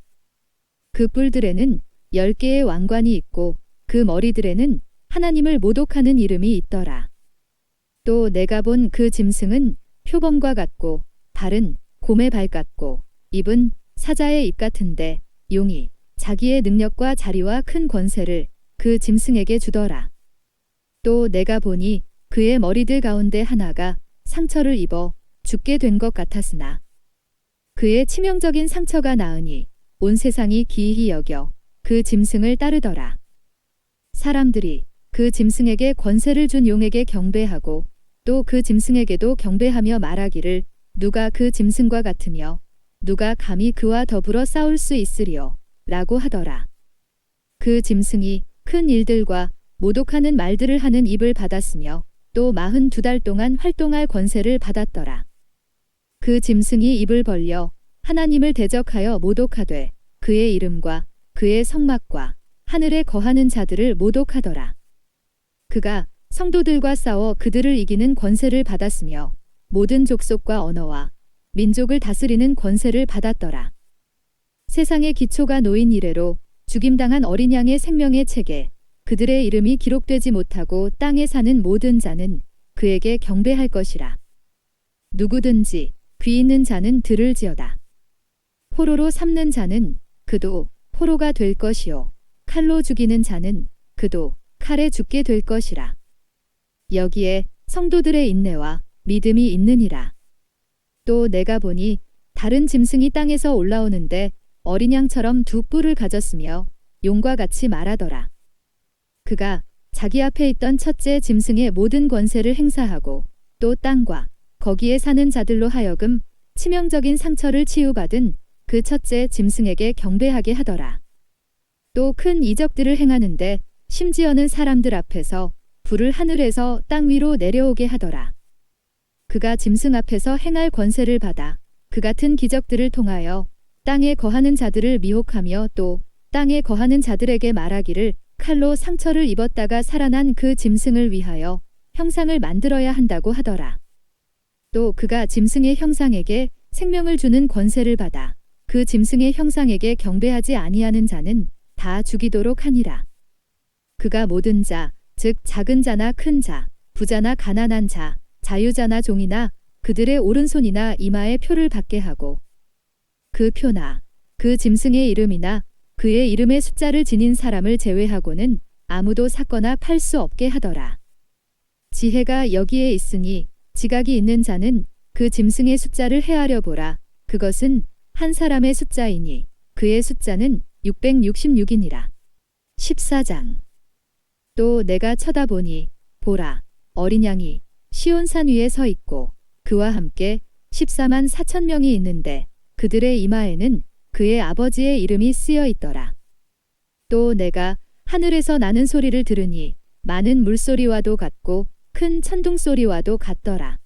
그 뿔들에는 10개의 왕관이 있고 그 머리들에는 하나님을 모독하는 이름이 있더라. 또 내가 본 그 짐승은 표범과 같고 발은 곰의 발 같고 입은 사자의 입 같은데 용이 자기의 능력과 자리와 큰 권세를 그 짐승에게 주더라. 또 내가 보니 그의 머리들 가운데 하나가 상처를 입어 죽게 된 것 같았으나 그의 치명적인 상처가 나으니 온 세상이 기이히 여겨 그 짐승을 따르더라. 사람들이 그 짐승에게 권세를 준 용에게 경배하고 또 그 짐승에게도 경배하며 말하기를 누가 그 짐승과 같으며 누가 감히 그와 더불어 싸울 수 있으리요 라고 하더라. 그 짐승이 큰 일들과 모독하는 말들을 하는 입을 받았으며 또 42달 동안 활동할 권세를 받았더라. 그 짐승이 입을 벌려 하나님을 대적하여 모독하되 그의 이름과 그의 성막과 하늘에 거하는 자들을 모독하더라. 그가 성도들과 싸워 그들을 이기는 권세를 받았으며 모든 족속과 언어와 민족을 다스리는 권세를 받았더라. 세상의 기초가 놓인 이래로 죽임당한 어린 양의 생명의 책에 그들의 이름이 기록되지 못하고 땅에 사는 모든 자는 그에게 경배할 것이라. 누구든지 귀 있는 자는 들을지어다. 포로로 삼는 자는 그도 포로가 될 것이요 칼로 죽이는 자는 그도 칼에 죽게 될 것이라. 여기에 성도들의 인내와 믿음이 있느니라. 또 내가 보니 다른 짐승이 땅에서 올라오는데 어린 양처럼 2뿔을 가졌으며 용과 같이 말하더라. 그가 자기 앞에 있던 첫째 짐승의 모든 권세를 행사하고 또 땅과 거기에 사는 자들로 하여금 치명적인 상처를 치유받은 그 첫째 짐승에게 경배하게 하더라. 또 큰 이적들을 행하는데 심지어는 사람들 앞에서 불을 하늘에서 땅 위로 내려오게 하더라. 그가 짐승 앞에서 행할 권세를 받아 그 같은 기적들을 통하여 땅에 거하는 자들을 미혹하며 또 땅에 거하는 자들에게 말하기를 칼로 상처를 입었다가 살아난 그 짐승을 위하여 형상을 만들어야 한다고 하더라. 또 그가 짐승의 형상에게 생명을 주는 권세를 받아 그 짐승의 형상에게 경배하지 아니하는 자는 다 죽이도록 하니라. 그가 모든 자, 즉 작은 자나 큰 자, 부자나 가난한 자, 자유자나 종이나 그들의 오른손이나 이마에 표를 받게 하고 그 표나 그 짐승의 이름이나 그의 이름의 숫자를 지닌 사람을 제외하고는 아무도 샀거나 팔 수 없게 하더라. 지혜가 여기에 있으니 지각이 있는 자는 그 짐승의 숫자를 헤아려 보라. 그것은 한 사람의 숫자이니 그의 숫자는 666이니라. 14장. 또 내가 쳐다보니 보라 어린 양이 시온산 위에 서 있고 그와 함께 14만 4천 명이 있는데 그들의 이마에는 그의 아버지의 이름이 쓰여 있더라. 또 내가 하늘에서 나는 소리를 들으니 많은 물소리와도 같고 큰 천둥소리와도 같더라.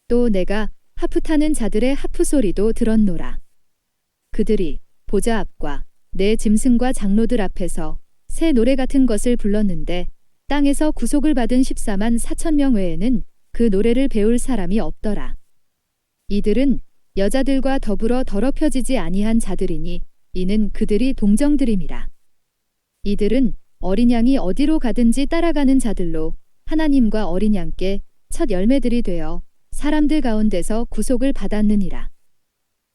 또 내가 하프 타는 자들의 하프 소리도 들었노라. 그들이 보좌 앞과 내 짐승과 장로들 앞에서 새 노래 같은 것을 불렀는데 땅에서 구속을 받은 14만 4천 명 외에는 그 노래를 배울 사람이 없더라. 이들은 여자들과 더불어 더럽혀지지 아니한 자들이니 이는 그들이 동정들임이라. 이들은 어린 양이 어디로 가든지 따라가는 자들로 하나님과 어린 양께 첫 열매들이 되어 사람들 가운데서 구속을 받았느니라.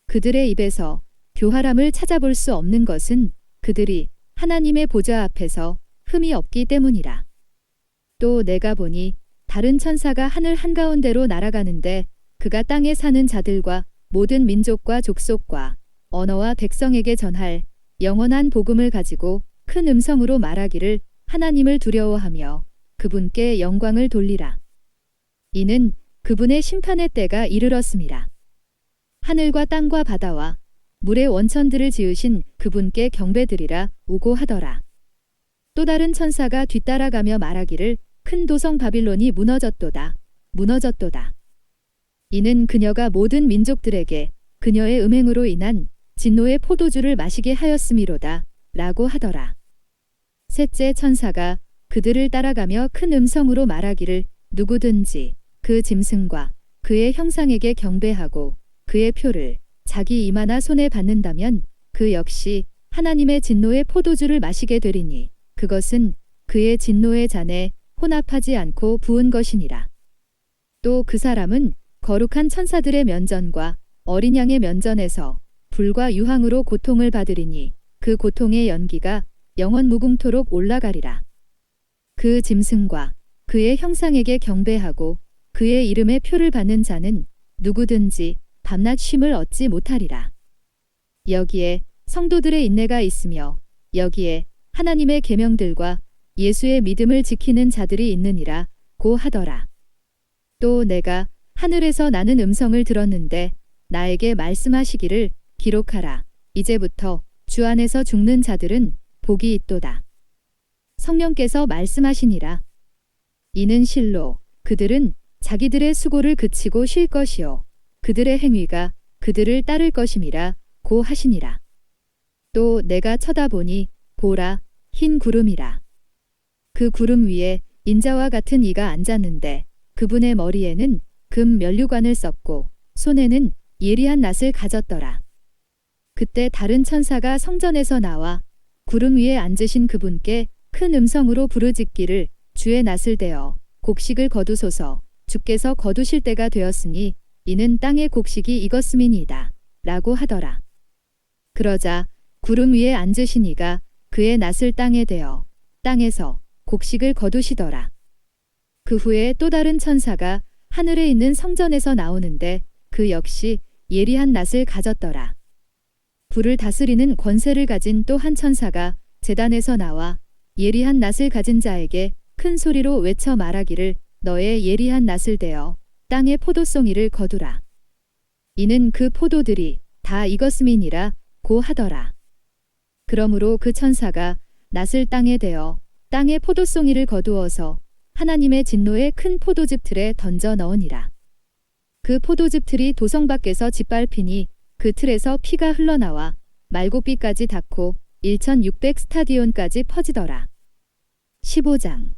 그들의 입에서 교활함을 찾아볼 수 없는 것은 그들이 하나님의 보좌 앞에서 흠이 없기 때문이라. 또 내가 보니 다른 천사가 하늘 한가운데로 날아가는데 그가 땅에 사는 자들과 모든 민족과 족속과 언어와 백성에게 전할 영원한 복음을 가지고 큰 음성으로 말하기를 하나님을 두려워하며 그분께 영광을 돌리라. 이는 그분의 심판의 때가 이르렀음이라. 하늘과 땅과 바다와 물의 원천들을 지으신 그분께 경배드리라 오고 하더라. 또 다른 천사가 뒤따라가며 말하기를 큰 도성 바빌론이 무너졌도다. 무너졌도다. 이는 그녀가 모든 민족들에게 그녀의 음행으로 인한 진노의 포도주를 마시게 하였음이로다. 라고 하더라. 셋째 천사가 그들을 따라가며 큰 음성으로 말하기를 누구든지 그 짐승과 그의 형상에게 경배하고 그의 표를 자기 이마나 손에 받는다면 그 역시 하나님의 진노의 포도주를 마시게 되리니 그것은 그의 진노의 잔에 혼합하지 않고 부은 것이니라. 또 그 사람은 거룩한 천사들의 면전과 어린 양의 면전에서 불과 유황으로 고통을 받으리니 그 고통의 연기가 영원 무궁토록 올라가리라. 그 짐승과 그의 형상에게 경배하고 그의 이름의 표를 받는 자는 누구든지 밤낮 쉼을 얻지 못하리라. 여기에 성도들의 인내가 있으며 여기에 하나님의 계명들과 예수의 믿음을 지키는 자들이 있느니라 고 하더라. 또 내가 하늘에서 나는 음성을 들었는데 나에게 말씀하시기를 기록하라. 이제부터 주 안에서 죽는 자들은 복이 있도다. 성령께서 말씀하시니라. 이는 실로 그들은 자기들의 수고를 그치고 쉴 것이요 그들의 행위가 그들을 따를 것임이라 고 하시니라. 또 내가 쳐다보니 보라 흰 구름이라. 그 구름 위에 인자와 같은 이가 앉았는데 그분의 머리에는 금 면류관을 썼고 손에는 예리한 낫을 가졌더라. 그때 다른 천사가 성전에서 나와 구름 위에 앉으신 그분께 큰 음성으로 부르짖기를 주의 낫을 대어 곡식을 거두소서. 주께서 거두실 때가 되었으니 이는 땅의 곡식이 익었음이니이다. 라고 하더라. 그러자 구름 위에 앉으신 이가 그의 낫을 땅에 대어 땅에서 곡식을 거두시더라. 그 후에 또 다른 천사가 하늘에 있는 성전에서 나오는데 그 역시 예리한 낫을 가졌더라. 불을 다스리는 권세를 가진 또 한 천사가 제단에서 나와 예리한 낫을 가진 자에게 큰 소리로 외쳐 말하기를 너의 예리한 낫을 대어 땅의 포도송이를 거두라. 이는 그 포도들이 다 익었음이니라 고 하더라. 그러므로 그 천사가 낫을 땅에 대어 땅의 포도송이를 거두어서 하나님의 진노의 큰 포도즙 틀에 던져 넣으니라. 그 포도즙 틀이 도성 밖에서 짓밟히니 그 틀에서 피가 흘러나와 말고삐까지 닿고 1600 스타디온까지 퍼지더라. 15장.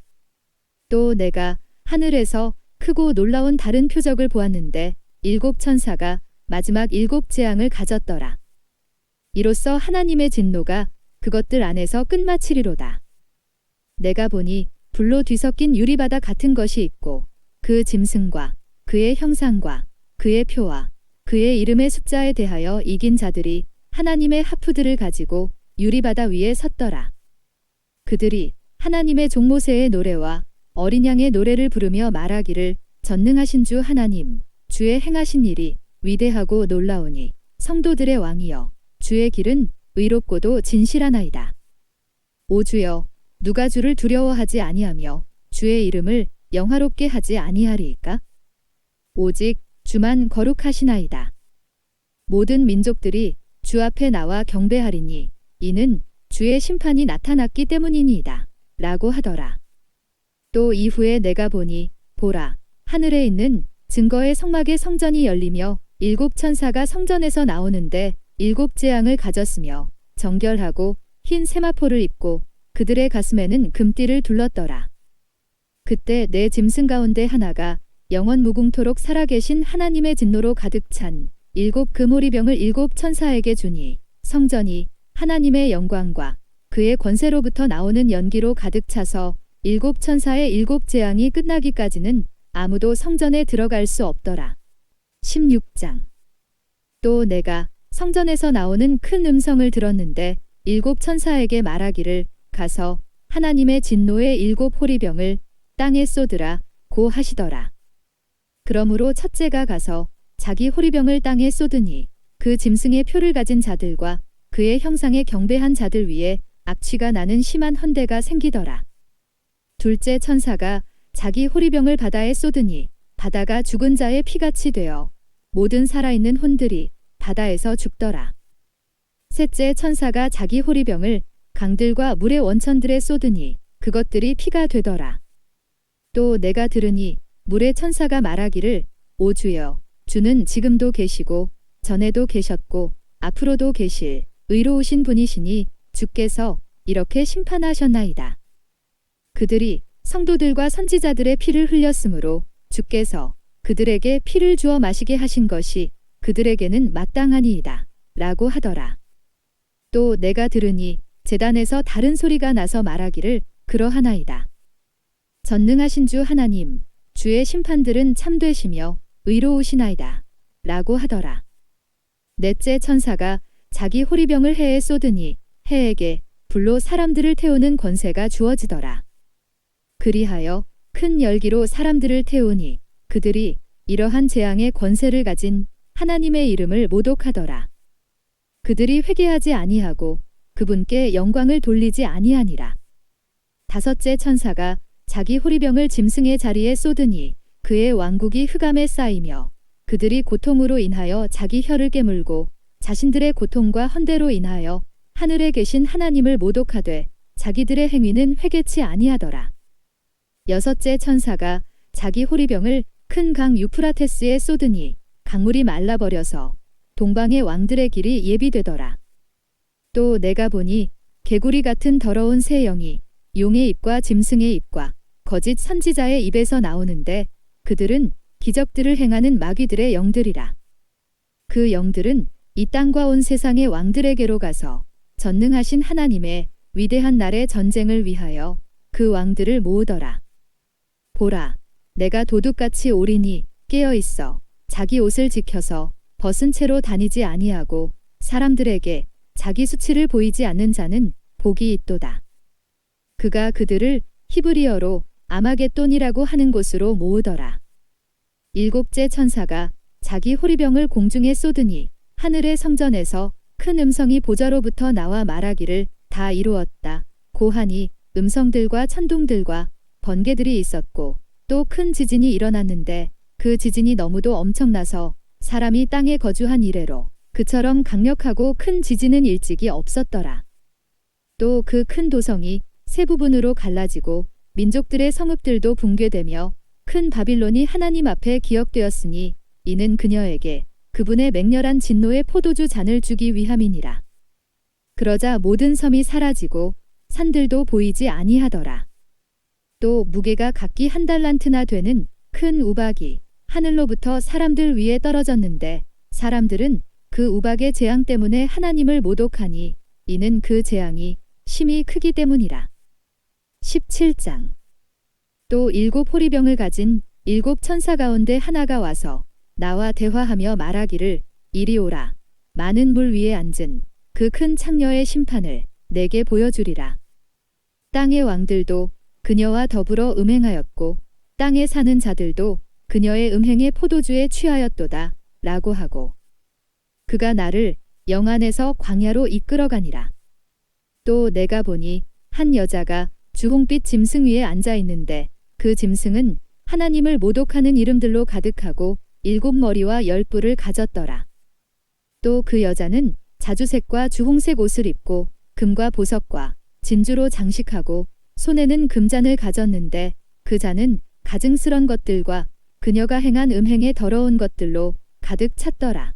또 내가 하늘에서 크고 놀라운 다른 표적을 보았는데 일곱 천사가 마지막 일곱 재앙을 가졌더라. 이로써 하나님의 진노가 그것들 안에서 끝마치리로다. 내가 보니 불로 뒤섞인 유리바다 같은 것이 있고 그 짐승과 그의 형상과 그의 표와 그의 이름의 숫자에 대하여 이긴 자들이 하나님의 하프들을 가지고 유리바다 위에 섰더라. 그들이 하나님의 종 모세의 노래와 어린 양의 노래를 부르며 말하기를 전능하신 주 하나님, 주의 행하신 일이 위대하고 놀라우니 성도들의 왕이여, 주의 길은 의롭고도 진실하나이다. 오 주여, 누가 주를 두려워하지 아니하며 주의 이름을 영화롭게 하지 아니하리이까? 오직 주만 거룩하시나이다. 모든 민족들이 주 앞에 나와 경배하리니 이는 주의 심판이 나타났기 때문이니이다. 라고 하더라. 또 이후에 내가 보니 보라, 하늘에 있는 증거의 성막의 성전이 열리며 일곱 천사가 성전에서 나오는데 일곱 재앙을 가졌으며 정결하고 흰 세마포를 입고 그들의 가슴에는 금띠를 둘렀더라. 그때 내 짐승 가운데 하나가 영원 무궁토록 살아계신 하나님의 진노로 가득 찬 일곱 금오리병을 일곱 천사에게 주니 성전이 하나님의 영광과 그의 권세로부터 나오는 연기로 가득 차서 일곱 천사의 일곱 재앙이 끝나기까지는 아무도 성전에 들어갈 수 없더라. 16장. 또 내가 성전에서 나오는 큰 음성을 들었는데 일곱 천사에게 말하기를 가서 하나님의 진노의 일곱 호리병을 땅에 쏟으라 고 하시더라. 그러므로 첫째가 가서 자기 호리병을 땅에 쏟으니 그 짐승의 표를 가진 자들과 그의 형상에 경배한 자들 위에 악취가 나는 심한 헌대가 생기더라. 둘째 천사가 자기 호리병을 바다에 쏟으니 바다가 죽은 자의 피같이 되어 모든 살아있는 혼들이 바다에서 죽더라. 셋째 천사가 자기 호리병을 강들과 물의 원천들에 쏟으니 그것들이 피가 되더라. 또 내가 들으니 물의 천사가 말하기를 오 주여, 주는 지금도 계시고 전에도 계셨고 앞으로도 계실 의로우신 분이시니 주께서 이렇게 심판하셨나이다. 그들이 성도들과 선지자들의 피를 흘렸으므로 주께서 그들에게 피를 주어 마시게 하신 것이 그들에게는 마땅하니이다. 라고 하더라. 또 내가 들으니 제단에서 다른 소리가 나서 말하기를 그러하나이다. 전능하신 주 하나님, 주의 심판들은 참되시며 의로우시나이다. 라고 하더라. 넷째 천사가 자기 호리병을 해에 쏟으니 해에게 불로 사람들을 태우는 권세가 주어지더라. 그리하여 큰 열기로 사람들을 태우니 그들이 이러한 재앙의 권세를 가진 하나님의 이름을 모독하더라. 그들이 회개하지 아니하고 그분께 영광을 돌리지 아니하니라. 다섯째 천사가 자기 호리병을 짐승의 자리에 쏟으니 그의 왕국이 흑암에 쌓이며 그들이 고통으로 인하여 자기 혀를 깨물고 자신들의 고통과 헌대로 인하여 하늘에 계신 하나님을 모독하되 자기들의 행위는 회개치 아니하더라. 여섯째 천사가 자기 호리병을 큰 강 유프라테스에 쏟으니 강물이 말라버려서 동방의 왕들의 길이 예비되더라. 또 내가 보니 개구리 같은 더러운 새 영이 용의 입과 짐승의 입과 거짓 선지자의 입에서 나오는데 그들은 기적들을 행하는 마귀들의 영들이라. 그 영들은 이 땅과 온 세상의 왕들에게로 가서 전능하신 하나님의 위대한 날의 전쟁을 위하여 그 왕들을 모으더라. 보라, 내가 도둑같이 오리니 깨어 있어 자기 옷을 지켜서 벗은 채로 다니지 아니하고 사람들에게 자기 수치를 보이지 않는 자는 복이 있도다. 그가 그들을 히브리어로 아마겟돈이라고 하는 곳으로 모으더라. 일곱째 천사가 자기 호리병을 공중에 쏟으니 하늘의 성전에서 큰 음성이 보좌로부터 나와 말하기를 다 이루었다. 고하니 음성들과 천둥들과 번개들이 있었고 또 큰 지진이 일어났는데 그 지진이 너무도 엄청나서 사람이 땅에 거주한 이래로 그처럼 강력하고 큰 지진은 일찍이 없었더라. 또 그 큰 도성이 세 부분으로 갈라지고 민족들의 성읍들도 붕괴되며 큰 바빌론이 하나님 앞에 기억되었으니 이는 그녀에게 그분의 맹렬한 진노의 포도주 잔을 주기 위함이니라. 그러자 모든 섬이 사라지고 산들도 보이지 아니하더라. 또 무게가 각기 1달란트나 되는 큰 우박이 하늘로부터 사람들 위에 떨어졌는데 사람들은 그 우박의 재앙 때문에 하나님을 모독하니 이는 그 재앙이 심히 크기 때문이라. 17장. 또 7 호리병을 가진 7 천사 가운데 하나가 와서 나와 대화하며 말하기를 이리 오라. 많은 물 위에 앉은 그 큰 창녀의 심판을 내게 보여주리라. 땅의 왕들도 그녀와 더불어 음행하였고 땅에 사는 자들도 그녀의 음행의 포도주에 취하였도다. 라고 하고 그가 나를 영안에서 광야로 이끌어가니라. 또 내가 보니 한 여자가 주홍빛 짐승 위에 앉아 있는데 그 짐승은 하나님을 모독하는 이름들로 가득하고 7 머리와 10 뿔을 가졌더라. 또 그 여자는 자주색과 주홍색 옷을 입고 금과 보석과 진주로 장식하고 손에는 금잔을 가졌는데 그 잔은 가증스런 것들과 그녀가 행한 음행의 더러운 것들로 가득 찼더라.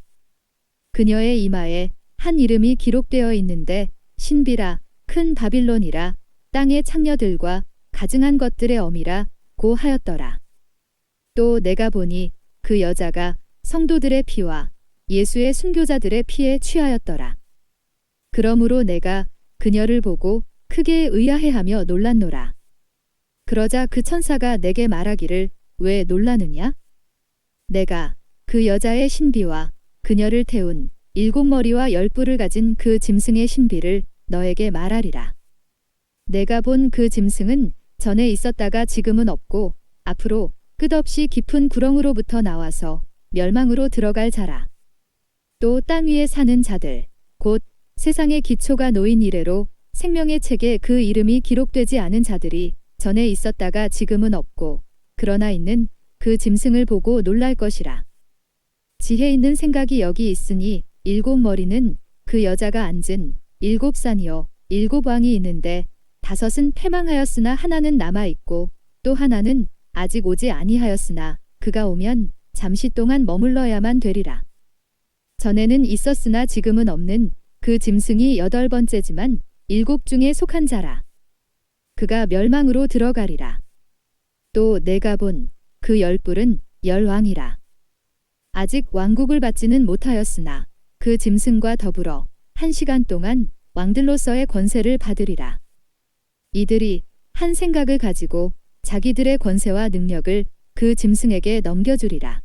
그녀의 이마에 한 이름이 기록되어 있는데 신비라 큰 바빌론이라 땅의 창녀들과 가증한 것들의 어미라 고 하였더라. 또 내가 보니 그 여자가 성도들의 피와 예수의 순교자들의 피에 취하였더라. 그러므로 내가 그녀를 보고 크게 의아해하며 놀랐노라. 그러자 그 천사가 내게 말하기를 왜 놀라느냐? 내가 그 여자의 신비와 그녀를 태운 7 머리와 10 뿔을 가진 그 짐승의 신비를 너에게 말하리라. 내가 본 그 짐승은 전에 있었다가 지금은 없고 앞으로 끝없이 깊은 구렁으로부터 나와서 멸망으로 들어갈 자라. 또 땅 위에 사는 자들 곧 세상의 기초가 놓인 이래로 생명의 책에 그 이름이 기록되지 않은 자들이 전에 있었다가 지금은 없고 그러나 있는 그 짐승을 보고 놀랄 것이라. 지혜 있는 생각이 여기 있으니 7 머리는 그 여자가 앉은 7 산이요 7 왕이 있는데 5은 패망하였으나 하나는 남아있고 또 하나는 아직 오지 아니하였으나 그가 오면 잠시 동안 머물러야만 되리라. 전에는 있었으나 지금은 없는 그 짐승이 8번째지만 7 중에 속한 자라. 그가 멸망으로 들어가리라. 또 내가 본 그 열불은 열왕이라. 아직 왕국을 받지는 못하였으나 그 짐승과 더불어 1시간 동안 왕들로서의 권세를 받으리라. 이들이 한 생각을 가지고 자기들의 권세와 능력을 그 짐승에게 넘겨주리라.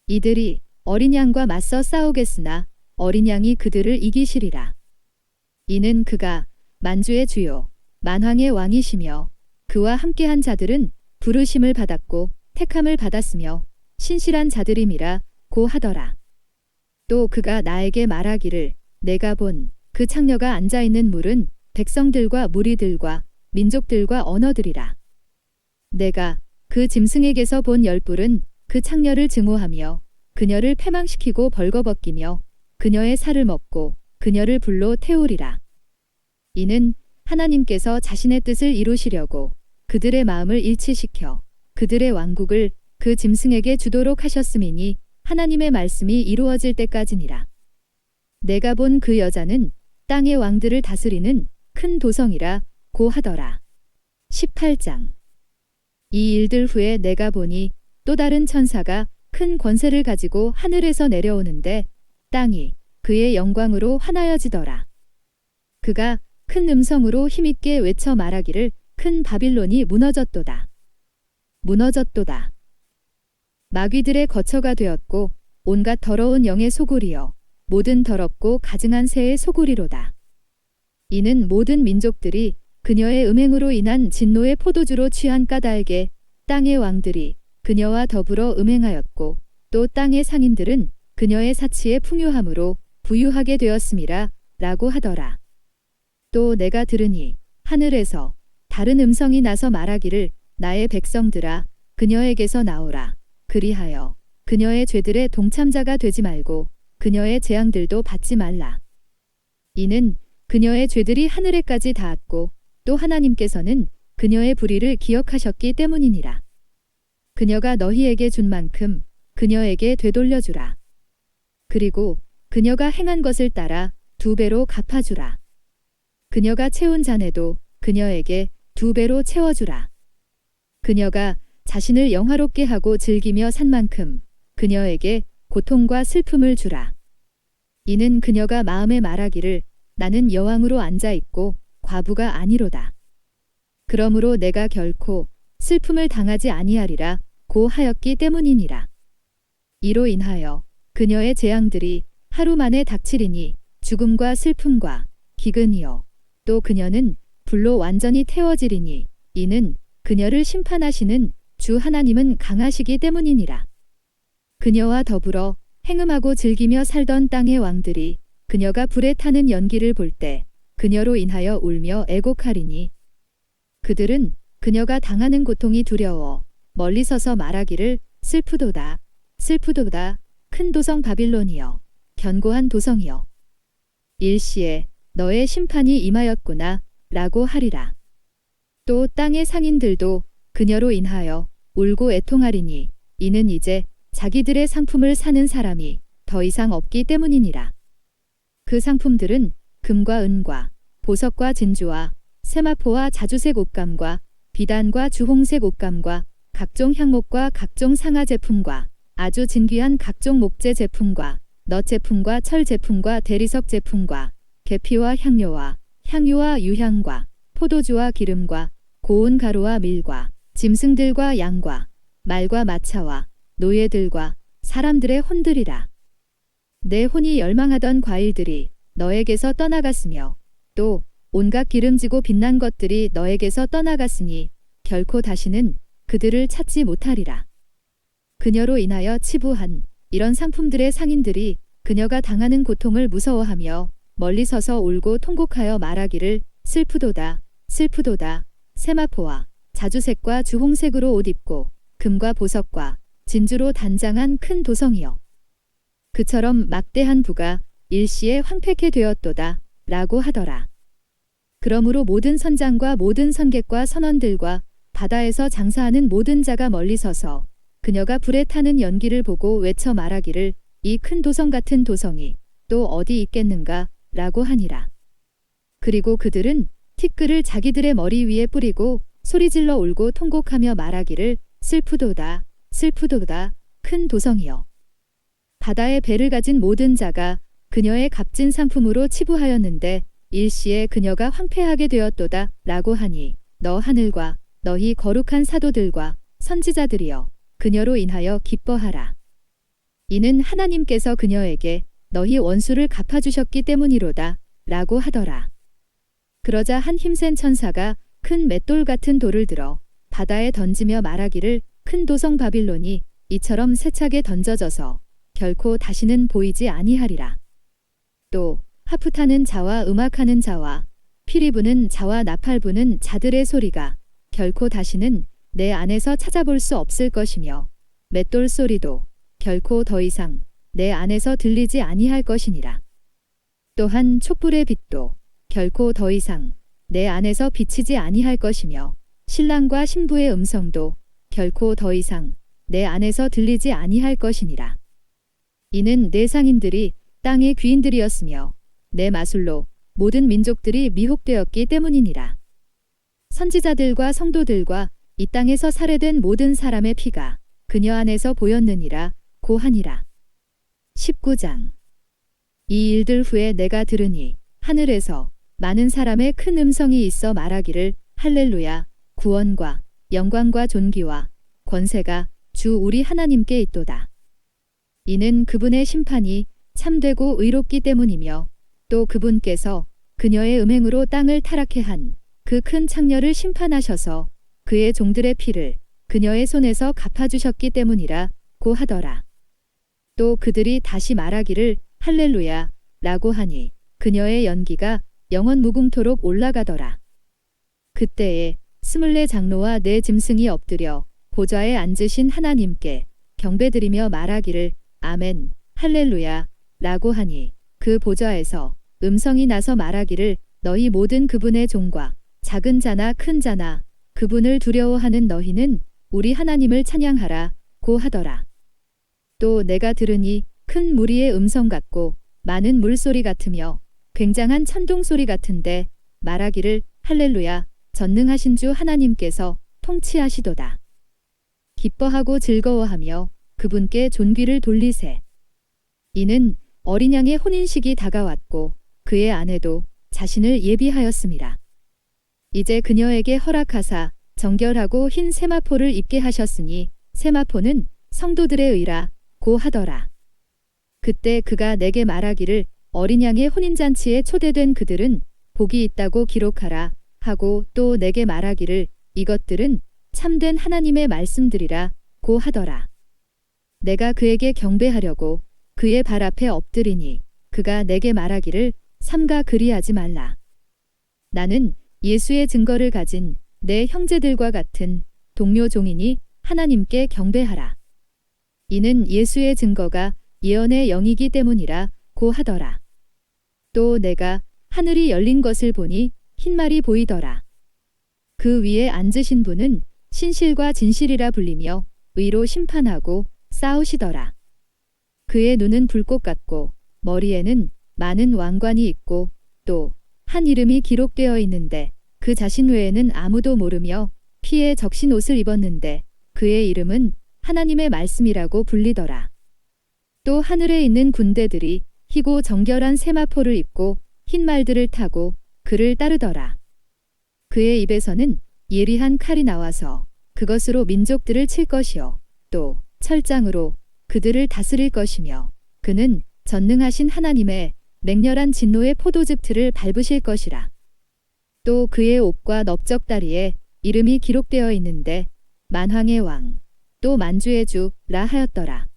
이들이 어린 양과 맞서 싸우겠으나 어린 양이 그들을 이기시리라. 이는 그가 만주의 주요 만왕의 왕이시며 그와 함께한 자들은 부르심을 받았고 택함을 받았으며 신실한 자들임이라 고 하더라. 또 그가 나에게 말하기를 내가 본 그 창녀가 앉아있는 물은 백성들과 무리들과 민족들과 언어들이라. 내가 그 짐승에게서 본 열불은 그 창녀를 증오하며 그녀를 패망시키고 벌거벗기며 그녀의 살을 먹고 그녀를 불로 태우리라. 이는 하나님께서 자신의 뜻을 이루시려고 그들의 마음을 일치시켜 그들의 왕국을 그 짐승에게 주도록 하셨음이니 하나님의 말씀이 이루어질 때까지니라. 내가 본 그 여자는 땅의 왕들을 다스리는 큰 도성이라 고 하더라. 18장. 이 일들 후에 내가 보니 또 다른 천사가 큰 권세를 가지고 하늘에서 내려오는데 땅이 그의 영광으로 환하여지더라. 그가 큰 음성으로 힘있게 외쳐 말하기를 큰 바빌론이 무너졌도다. 무너졌도다. 마귀들의 거처가 되었고 온갖 더러운 영의 소굴이여 모든 더럽고 가증한 새의 소굴이로다. 이는 모든 민족들이 그녀의 음행으로 인한 진노의 포도주로 취한 까닭에 땅의 왕들이 그녀와 더불어 음행하였고 또 땅의 상인들은 그녀의 사치에 풍요함으로 부유하게 되었음이라 라고 하더라. 또 내가 들으니 하늘에서 다른 음성이 나서 말하기를 나의 백성들아 그녀에게서 나오라. 그리하여 그녀의 죄들의 동참자가 되지 말고 그녀의 재앙들도 받지 말라. 이는 그녀의 죄들이 하늘에까지 닿았고 또 하나님께서는 그녀의 불의를 기억하셨기 때문이니라. 그녀가 너희에게 준 만큼 그녀에게 되돌려주라. 그리고 그녀가 행한 것을 따라 2배로 갚아주라. 그녀가 채운 잔에도 그녀에게 2배로 채워주라. 그녀가 자신을 영화롭게 하고 즐기며 산 만큼 그녀에게 고통과 슬픔을 주라. 이는 그녀가 마음에 말하기를 나는 여왕으로 앉아있고 과부가 아니로다. 그러므로 내가 결코 슬픔을 당하지 아니하리라 고 하였기 때문이니라. 이로 인하여 그녀의 재앙들이 하루 만에 닥치리니 죽음과 슬픔과 기근이요 또 그녀는 불로 완전히 태워지리니 이는 그녀를 심판하시는 주 하나님은 강하시기 때문이니라. 그녀와 더불어 행음하고 즐기며 살던 땅의 왕들이 그녀가 불에 타는 연기를 볼 때 그녀로 인하여 울며 애곡하리니 그들은 그녀가 당하는 고통이 두려워 멀리 서서 말하기를 슬프도다 슬프도다 큰 도성 바빌론이여 견고한 도성이여 일시에 너의 심판이 임하였구나 라고 하리라. 또 땅의 상인들도 그녀로 인하여 울고 애통하리니 이는 이제 자기들의 상품을 사는 사람이 더 이상 없기 때문이니라. 그 상품들은 금과 은과 보석과 진주와 세마포와 자주색 옷감과 비단과 주홍색 옷감과 각종 향목과 각종 상아 제품과 아주 진귀한 각종 목재 제품과 넛 제품과 철 제품과 대리석 제품과 계피와 향료와 향유와 유향과 포도주와 기름과 고운 가루와 밀과 짐승들과 양과 말과 마차와 노예들과 사람들의 혼들이라. 내 혼이 열망하던 과일들이 너에게서 떠나갔으며 또 온갖 기름지고 빛난 것들이 너에게서 떠나갔으니 결코 다시는 그들을 찾지 못하리라. 그녀로 인하여 치부한 이런 상품들의 상인들이 그녀가 당하는 고통을 무서워하며 멀리 서서 울고 통곡하여 말하기를 슬프도다 슬프도다 세마포와 자주색과 주홍색으로 옷 입고 금과 보석과 진주로 단장한 큰 도성이여 그처럼 막대한 부가 일시에 황폐케 되었도다 라고 하더라. 그러므로 모든 선장과 모든 선객과 선원들과 바다에서 장사하는 모든 자가 멀리 서서 그녀가 불에 타는 연기를 보고 외쳐 말하기를 이 큰 도성 같은 도성이 또 어디 있겠는가 라고 하니라. 그리고 그들은 티끌을 자기들의 머리 위에 뿌리고 소리질러 울고 통곡하며 말하기를 슬프도다 슬프도다 큰 도성이여. 바다의 배를 가진 모든 자가 그녀의 값진 상품으로 치부하였는데 일시에 그녀가 황폐하게 되었도다 라고 하니 너 하늘과 너희 거룩한 사도들과 선지자들이여 그녀로 인하여 기뻐하라. 이는 하나님께서 그녀에게 너희 원수를 갚아주셨기 때문이로다 라고 하더라. 그러자 한 힘센 천사가 큰 맷돌 같은 돌을 들어 바다에 던지며 말하기를 큰 도성 바빌론이 이처럼 세차게 던져져서 결코 다시는 보이지 아니하리라. 또 하프 타는 자와 음악하는 자와 피리 부는 자와 나팔 부는 자들의 소리가 결코 다시는 내 안에서 찾아볼 수 없을 것이며 맷돌 소리도 결코 더 이상 내 안에서 들리지 아니할 것이니라. 또한 촛불의 빛도 결코 더 이상 내 안에서 비치지 아니할 것이며 신랑과 신부의 음성도 결코 더 이상 내 안에서 들리지 아니할 것이니라. 이는 내 상인들이 땅의 귀인들이었으며 내 마술로 모든 민족들이 미혹되었기 때문이니라. 선지자들과 성도들과 이 땅에서 살해된 모든 사람의 피가 그녀 안에서 보였느니라 고하니라. 19장. 이 일들 후에 내가 들으니 하늘에서 많은 사람의 큰 음성이 있어 말하기를 할렐루야 구원과 영광과 존귀와 권세가 주 우리 하나님께 있도다. 이는 그분의 심판이 참되고 의롭기 때문이며 또 그분께서 그녀의 음행으로 땅을 타락해 한 그 큰 창녀를 심판하셔서 그의 종들의 피를 그녀의 손에서 갚아주셨기 때문이라 고하더라. 또 그들이 다시 말하기를 할렐루야 라고 하니 그녀의 연기가 영원 무궁토록 올라가더라. 그때에 24 장로와 네 짐승이 엎드려 보좌에 앉으신 하나님께 경배드리며 말하기를 아멘 할렐루야 라고 하니 그 보좌에서 음성이 나서 말하기를 너희 모든 그분의 종과 작은 자나 큰 자나 그분을 두려워하는 너희는 우리 하나님을 찬양하라 고하더라. 또 내가 들으니 큰 무리의 음성 같고 많은 물소리 같으며 굉장한 천둥소리 같은데 말하기를 할렐루야 전능하신 주 하나님께서 통치하시도다. 기뻐하고 즐거워하며 그분께 존귀를 돌리세. 이는 어린 양의 혼인식이 다가왔고 그의 아내도 자신을 예비하였음이라. 이제 그녀에게 허락하사 정결하고 흰 세마포를 입게 하셨으니 세마포는 성도들의 의라 고하더라. 그때 그가 내게 말하기를 어린 양의 혼인잔치에 초대된 그들은 복이 있다고 기록하라 하고 또 내게 말하기를 이것들은 참된 하나님의 말씀들이라 고하더라. 내가 그에게 경배하려고 그의 발 앞에 엎드리니 그가 내게 말하기를 삼가 그리하지 말라. 나는 예수의 증거를 가진 내 형제들과 같은 동료 종이니 하나님께 경배하라. 이는 예수의 증거가 예언의 영이기 때문이라 고하더라. 또 내가 하늘이 열린 것을 보니 흰말이 보이더라. 그 위에 앉으신 분은 신실과 진실이라 불리며 의로 심판하고 싸우시더라. 그의 눈은 불꽃 같고 머리에는 많은 왕관이 있고 또 한 이름이 기록되어 있는데 그 자신 외에는 아무도 모르며 피에 적신 옷을 입었는데 그의 이름은 하나님의 말씀이라고 불리더라. 또 하늘에 있는 군대들이 희고 정결한 세마포를 입고 흰 말들을 타고 그를 따르더라. 그의 입에서는 예리한 칼이 나와서 그것으로 민족들을 칠 것이요 또 철장으로 그들을 다스릴 것이며 그는 전능하신 하나님의 맹렬한 진노의 포도즙 틀을 밟으실 것이라. 또 그의 옷과 넓적다리에 이름이 기록되어 있는데 만왕의 왕 또 만주의 주라 하였더라.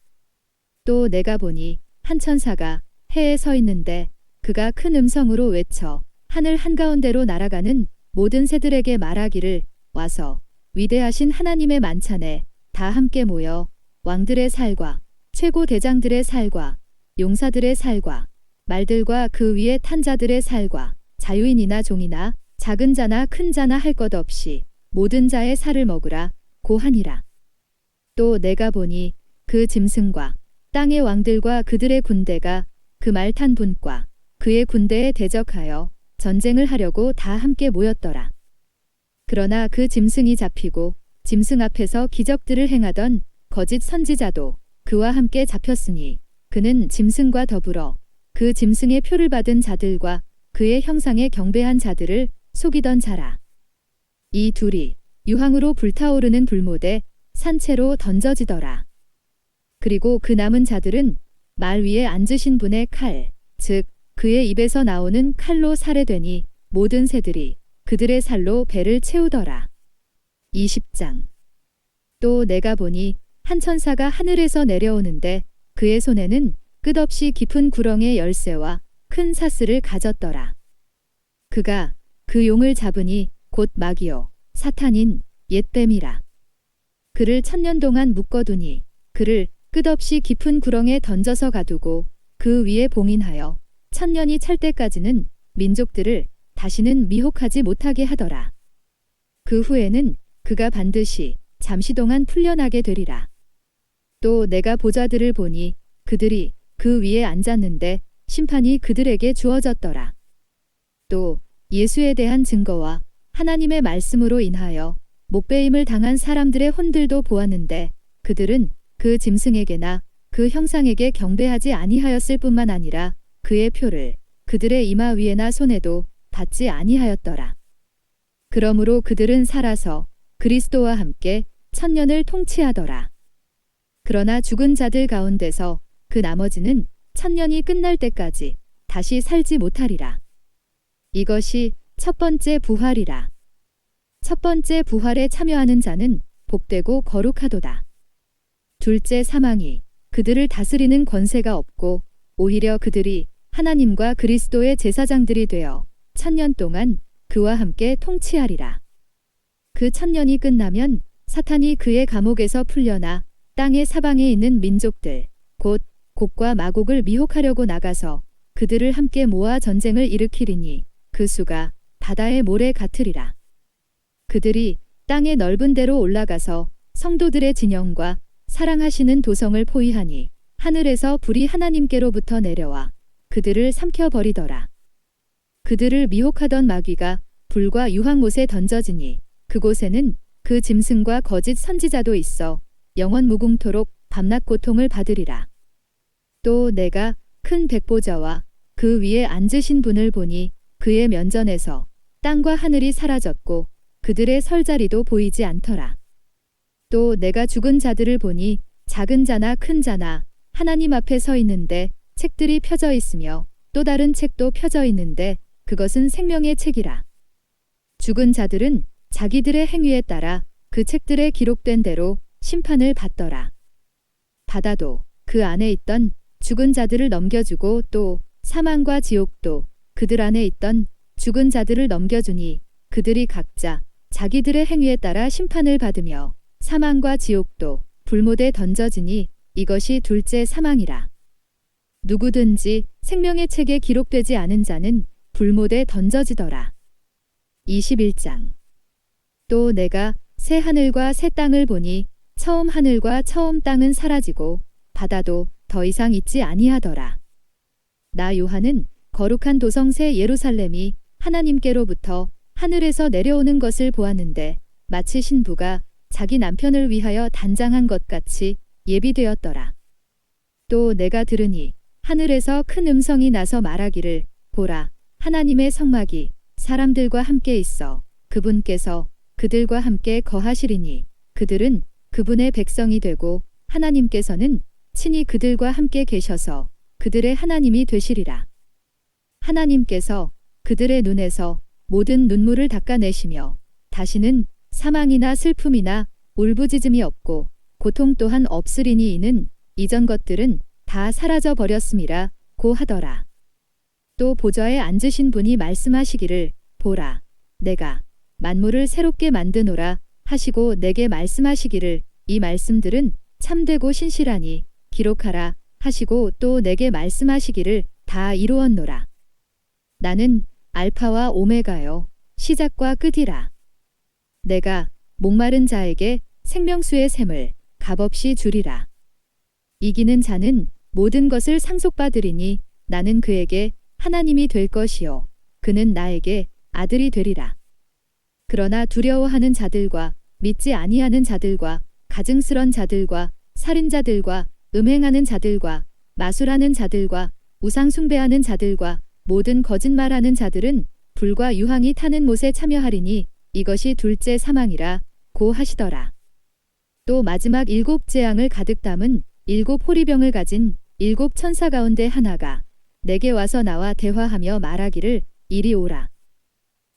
또 내가 보니 한 천사가 해에 서 있는데 그가 큰 음성으로 외쳐 하늘 한가운데로 날아가는 모든 새들에게 말하기를 와서 위대하신 하나님의 만찬에 다 함께 모여 왕들의 살과 최고 대장들의 살과 용사들의 살과 말들과 그 위에 탄 자들의 살과 자유인이나 종이나 작은 자나 큰 자나 할 것 없이 모든 자의 살을 먹으라 고하니라. 또 내가 보니 그 짐승과 땅의 왕들과 그들의 군대가 그 말 탄 분과 그의 군대에 대적하여 전쟁을 하려고 다 함께 모였더라. 그러나 그 짐승이 잡히고 짐승 앞에서 기적들을 행하던 거짓 선지자도 그와 함께 잡혔으니 그는 짐승과 더불어 그 짐승의 표를 받은 자들과 그의 형상에 경배한 자들을 속이던 자라. 이 둘이 유황으로 불타오르는 불못에 산채로 던져지더라. 그리고 그 남은 자들은 말 위에 앉으신 분의 칼, 즉 그의 입에서 나오는 칼로 살해되니 모든 새들이 그들의 살로 배를 채우더라. 20장. 또 내가 보니 한 천사가 하늘에서 내려오는데 그의 손에는 끝없이 깊은 구렁의 열쇠와 큰 사슬을 가졌더라. 그가 그 용을 잡으니 곧 마귀요 사탄인 옛뱀이라. 그를 1000년 동안 묶어두니 그를 끝없이 깊은 구렁에 던져서 가두고 그 위에 봉인하여 1000년이 찰 때까지는 민족들을 다시는 미혹하지 못하게 하더라. 그 후에는 그가 반드시 잠시 동안 풀려나게 되리라. 또 내가 보좌들을 보니 그들이 그 위에 앉았는데 심판이 그들에게 주어졌더라. 또 예수에 대한 증거와 하나님의 말씀으로 인하여 목배임을 당한 사람들의 혼들도 보았는데 그들은 그 짐승에게나 그 형상에게 경배하지 아니하였을 뿐만 아니라 그의 표를 그들의 이마 위에나 손에도 받지 아니하였더라. 그러므로 그들은 살아서 그리스도와 함께 1000년을 통치하더라. 그러나 죽은 자들 가운데서 그 나머지는 1000년이 끝날 때까지 다시 살지 못하리라. 이것이 첫 번째 부활이라. 첫 번째 부활에 참여하는 자는 복되고 거룩하도다. 둘째 사망이 그들을 다스리는 권세가 없고 오히려 그들이 하나님과 그리스도의 제사장들이 되어 1000년 동안 그와 함께 통치하리라. 그 1000년이 끝나면 사탄이 그의 감옥에서 풀려나 땅의 사방에 있는 민족들 곧 곡과 마곡을 미혹하려고 나가서 그들을 함께 모아 전쟁을 일으키리니 그 수가 바다의 모래 같으리라. 그들이 땅의 넓은 데로 올라가서 성도들의 진영과 사랑하시는 도성을 포위하니 하늘에서 불이 하나님께로부터 내려와 그들을 삼켜버리더라. 그들을 미혹하던 마귀가 불과 유황못에 던져지니 그곳에는 그 짐승과 거짓 선지자도 있어 영원 무궁토록 밤낮 고통을 받으리라. 또 내가 큰 백보좌와 그 위에 앉으신 분을 보니 그의 면전에서 땅과 하늘이 사라졌고 그들의 설자리도 보이지 않더라. 또 내가 죽은 자들을 보니 작은 자나 큰 자나 하나님 앞에 서 있는데 책들이 펴져 있으며 또 다른 책도 펴져 있는데 그것은 생명의 책이라. 죽은 자들은 자기들의 행위에 따라 그 책들에 기록된 대로 심판을 받더라. 바다도 그 안에 있던 죽은 자들을 넘겨주고 또 사망과 지옥도 그들 안에 있던 죽은 자들을 넘겨주니 그들이 각자 자기들의 행위에 따라 심판을 받으며 사망과 지옥도 불못에 던져지니 이것이 둘째 사망이라. 누구든지 생명의 책에 기록되지 않은 자는 불못에 던져지더라. 21장. 또 내가 새 하늘과 새 땅을 보니 처음 하늘과 처음 땅은 사라지고 바다도 더 이상 있지 아니하더라. 나 요한은 거룩한 도성 새 예루살렘이 하나님께로부터 하늘에서 내려오는 것을 보았는데 마치 신부가 자기 남편을 위하여 단장한 것 같이 예비되었더라. 또 내가 들으니 하늘에서 큰 음성이 나서 말하기를 보라 하나님의 성막이 사람들과 함께 있어 그분께서 그들과 함께 거하시리니 그들은 그분의 백성이 되고 하나님께서는 친히 그들과 함께 계셔서 그들의 하나님이 되시리라. 하나님께서 그들의 눈에서 모든 눈물을 닦아내시며 다시는 사망이나 슬픔이나 울부짖음이 없고 고통 또한 없으리니 이는 이전 것들은 다 사라져 버렸음이라 고 하더라. 또 보좌에 앉으신 분이 말씀하시기를 보라 내가 만물을 새롭게 만드노라 하시고 내게 말씀하시기를 이 말씀들은 참되고 신실하니 기록하라 하시고 또 내게 말씀하시기를 다 이루었노라. 나는 알파와 오메가요 시작과 끝이라. 내가 목마른 자에게 생명수의 샘을 값없이 주리라. 이기는 자는 모든 것을 상속받으리니 나는 그에게 하나님이 될 것이요 그는 나에게 아들이 되리라. 그러나 두려워하는 자들과 믿지 아니하는 자들과 가증스런 자들과 살인자들과 음행하는 자들과 마술하는 자들과 우상 숭배하는 자들과 모든 거짓말하는 자들은 불과 유황이 타는 못에 참여하리니 이것이 둘째 사망이라 고 하시더라. 또 마지막 7 재앙을 가득 담은 7 호리병을 가진 7 천사 가운데 하나가 내게 와서 나와 대화하며 말하기를 이리 오라.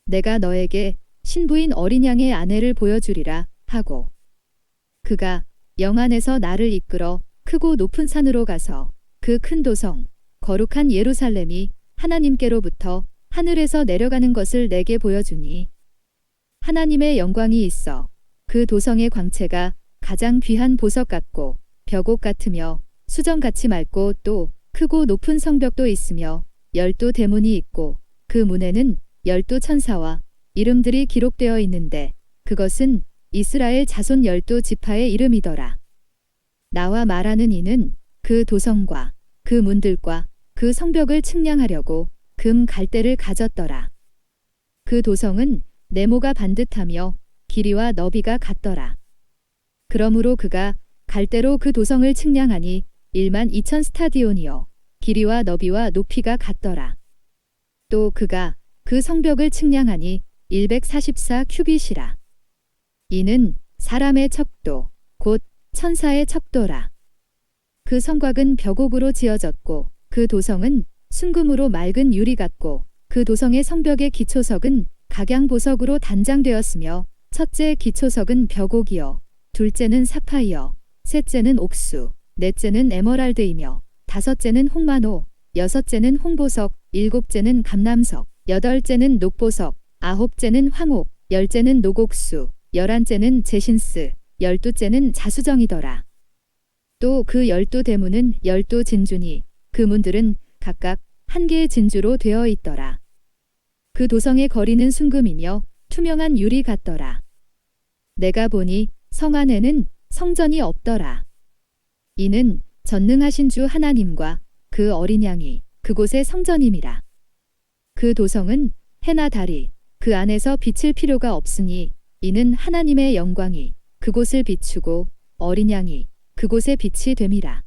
내가 너에게 신부인 어린 양의 아내를 보여주리라 하고 그가 영안에서 나를 이끌어 크고 높은 산으로 가서 그 큰 도성 거룩한 예루살렘이 하나님께로부터 하늘에서 내려가는 것을 내게 보여주니 하나님의 영광이 있어 그 도성의 광채가 가장 귀한 보석 같고 벽옥 같으며 수정같이 맑고 또 크고 높은 성벽도 있으며 12 대문이 있고 그 문에는 12 천사와 이름들이 기록되어 있는데 그것은 이스라엘 자손 12 지파의 이름이더라. 나와 말하는 이는 그 도성과 그 문들과 그 성벽을 측량하려고 금 갈대를 가졌더라. 그 도성은 네모가 반듯하며 길이와 너비가 같더라. 그러므로 그가 갈대로 그 도성을 측량하니 12,000 스타디온이요 길이와 너비와 높이가 같더라. 또 그가 그 성벽을 측량하니 144 큐빗이라. 이는 사람의 척도 곧 천사의 척도라. 그 성곽은 벽옥으로 지어졌고 그 도성은 순금으로 맑은 유리 같고 그 도성의 성벽의 기초석은 각양보석으로 단장되었으며 첫째 기초석은 벽옥이요 둘째는 사파이어 셋째는 옥수 넷째는 에메랄드이며 다섯째는 홍마노 여섯째는 홍보석 일곱째는 감람석 여덟째는 녹보석 아홉째는 황옥 열째는 녹옥수 열한째는 제신스 열두째는 자수정이더라. 또 그 12 대문은 12 진주니 그 문들은 각각 한 개의 진주로 되어 있더라. 그 도성의 거리는 순금이며 투명한 유리 같더라. 내가 보니 성 안에는 성전이 없더라. 이는 전능하신 주 하나님과 그 어린 양이 그곳의 성전임이라. 그 도성은 해나 달이 그 안에서 비칠 필요가 없으니 이는 하나님의 영광이 그곳을 비추고 어린 양이 그곳의 빛이 됨이라.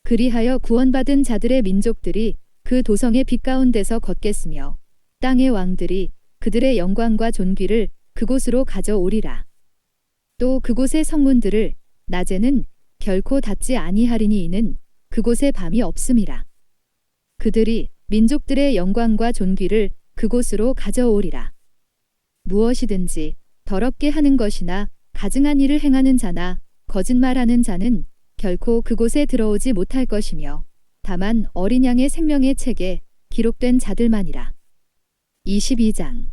그리하여 구원받은 자들의 민족들이 그 도성의 빛 가운데서 걷겠으며 땅의 왕들이 그들의 영광과 존귀를 그곳으로 가져오리라. 또 그곳의 성문들을 낮에는 결코 닫지 아니하리니 이는 그곳에 밤이 없음이라. 그들이 민족들의 영광과 존귀를 그곳으로 가져오리라. 무엇이든지 더럽게 하는 것이나 가증한 일을 행하는 자나 거짓말하는 자는 결코 그곳에 들어오지 못할 것이며 다만 어린 양의 생명의 책에 기록된 자들만이라. 22장.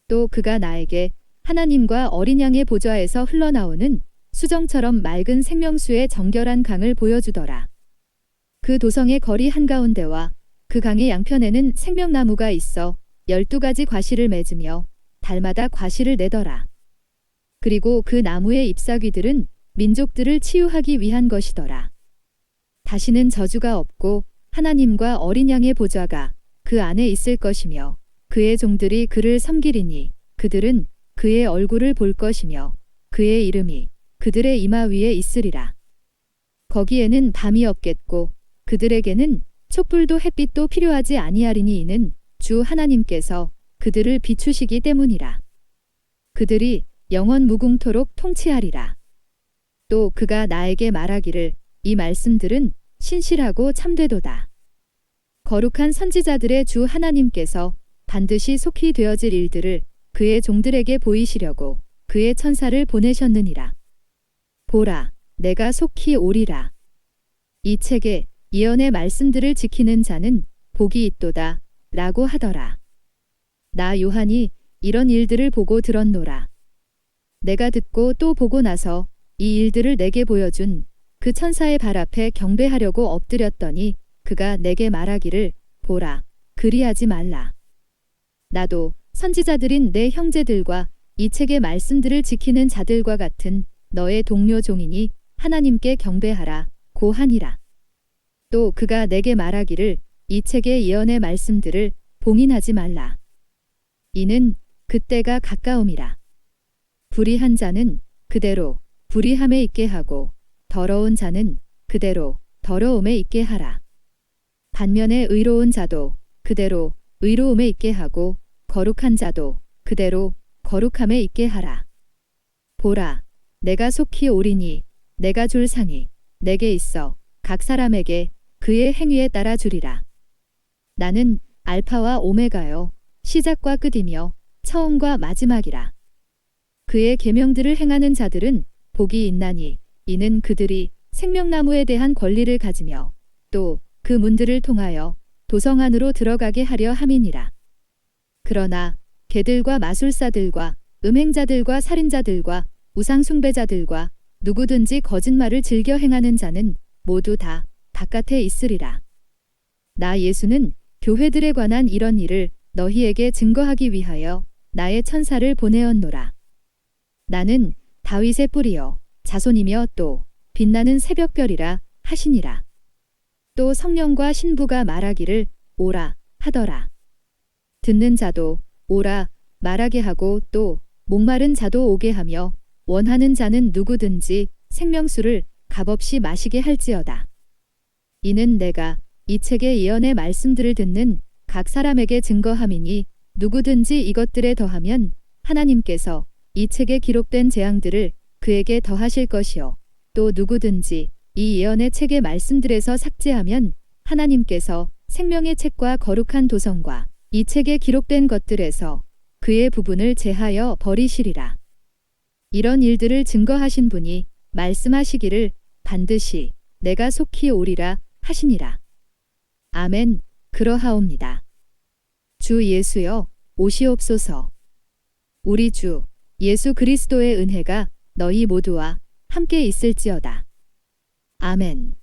또 그가 나에게 하나님과 어린 양의 보좌에서 흘러나오는 수정처럼 맑은 생명수의 정결한 강을 보여주더라. 그 도성의 거리 한가운데와 그 강의 양편에는 생명나무가 있어 12가지 과실을 맺으며 달마다 과실을 내더라. 그리고 그 나무의 잎사귀들은 민족들을 치유하기 위한 것이더라. 다시는 저주가 없고 하나님과 어린 양의 보좌가 그 안에 있을 것이며 그의 종들이 그를 섬기리니 그들은 그의 얼굴을 볼 것이며 그의 이름이 그들의 이마 위에 있으리라. 거기에는 밤이 없겠고 그들에게는 촛불도 햇빛도 필요하지 아니하리니 이는 주 하나님께서 그들을 비추시기 때문이라. 그들이 영원 무궁토록 통치하리라. 또 그가 나에게 말하기를 이 말씀들은 신실하고 참되도다. 거룩한 선지자들의 주 하나님께서 반드시 속히 되어질 일들을 그의 종들에게 보이시려고 그의 천사를 보내셨느니라. 보라, 내가 속히 오리라. 이 책에 예언의 말씀들을 지키는 자는 복이 있도다 라고 하더라. 나 요한이 이런 일들을 보고 들었노라. 내가 듣고 또 보고 나서 이 일들을 내게 보여준 그 천사의 발 앞에 경배하려고 엎드렸더니 그가 내게 말하기를 보라, 그리하지 말라. 나도 선지자들인 내 형제들과 이 책의 말씀들을 지키는 자들과 같은 너의 동료 종이니 하나님께 경배하라 고 하니라. 또 그가 내게 말하기를 이 책의 예언의 말씀들을 봉인하지 말라. 이는 그때가 가까움이라. 불의한 자는 그대로 불의함에 있게 하고 더러운 자는 그대로 더러움에 있게 하라. 반면에 의로운 자도 그대로 의로움에 있게 하고 거룩한 자도 그대로 거룩함에 있게 하라. 보라, 내가 속히 오리니 내가 줄 상이 내게 있어 각 사람에게 그의 행위에 따라 주리라. 나는 알파와 오메가요 시작과 끝이며 처음과 마지막이라. 그의 계명들을 행하는 자들은 복이 있나니 이는 그들이 생명나무에 대한 권리를 가지며 또 그 문들을 통하여 도성 안으로 들어가게 하려 함이니라. 그러나 개들과 마술사들과 음행자들과 살인자들과 우상숭배자들과 누구든지 거짓말을 즐겨 행하는 자는 모두 다 바깥에 있으리라. 나 예수는 교회들에 관한 이런 일을 너희에게 증거하기 위하여 나의 천사를 보내었노라. 나는 다윗의 뿌리요 자손이며 또 빛나는 새벽별이라 하시니라. 또 성령과 신부가 말하기를 오라 하더라. 듣는 자도 오라 말하게 하고 또 목마른 자도 오게 하며 원하는 자는 누구든지 생명수를 값없이 마시게 할지어다. 이는 내가 이 책의 예언의 말씀들을 듣는 각 사람에게 증거함이니 누구든지 이것들에 더하면 하나님께서 이 책에 기록된 재앙들을 그에게 더하실 것이요 또 누구든지 이 예언의 책의 말씀들에서 삭제하면 하나님께서 생명의 책과 거룩한 도성과 이 책에 기록된 것들에서 그의 부분을 제하여 버리시리라. 이런 일들을 증거하신 분이 말씀하시기를 반드시 내가 속히 오리라 하시니라. 아멘. 그러하옵니다. 주 예수여 오시옵소서. 우리 주 예수 그리스도의 은혜가 너희 모두와 함께 있을지어다. 아멘.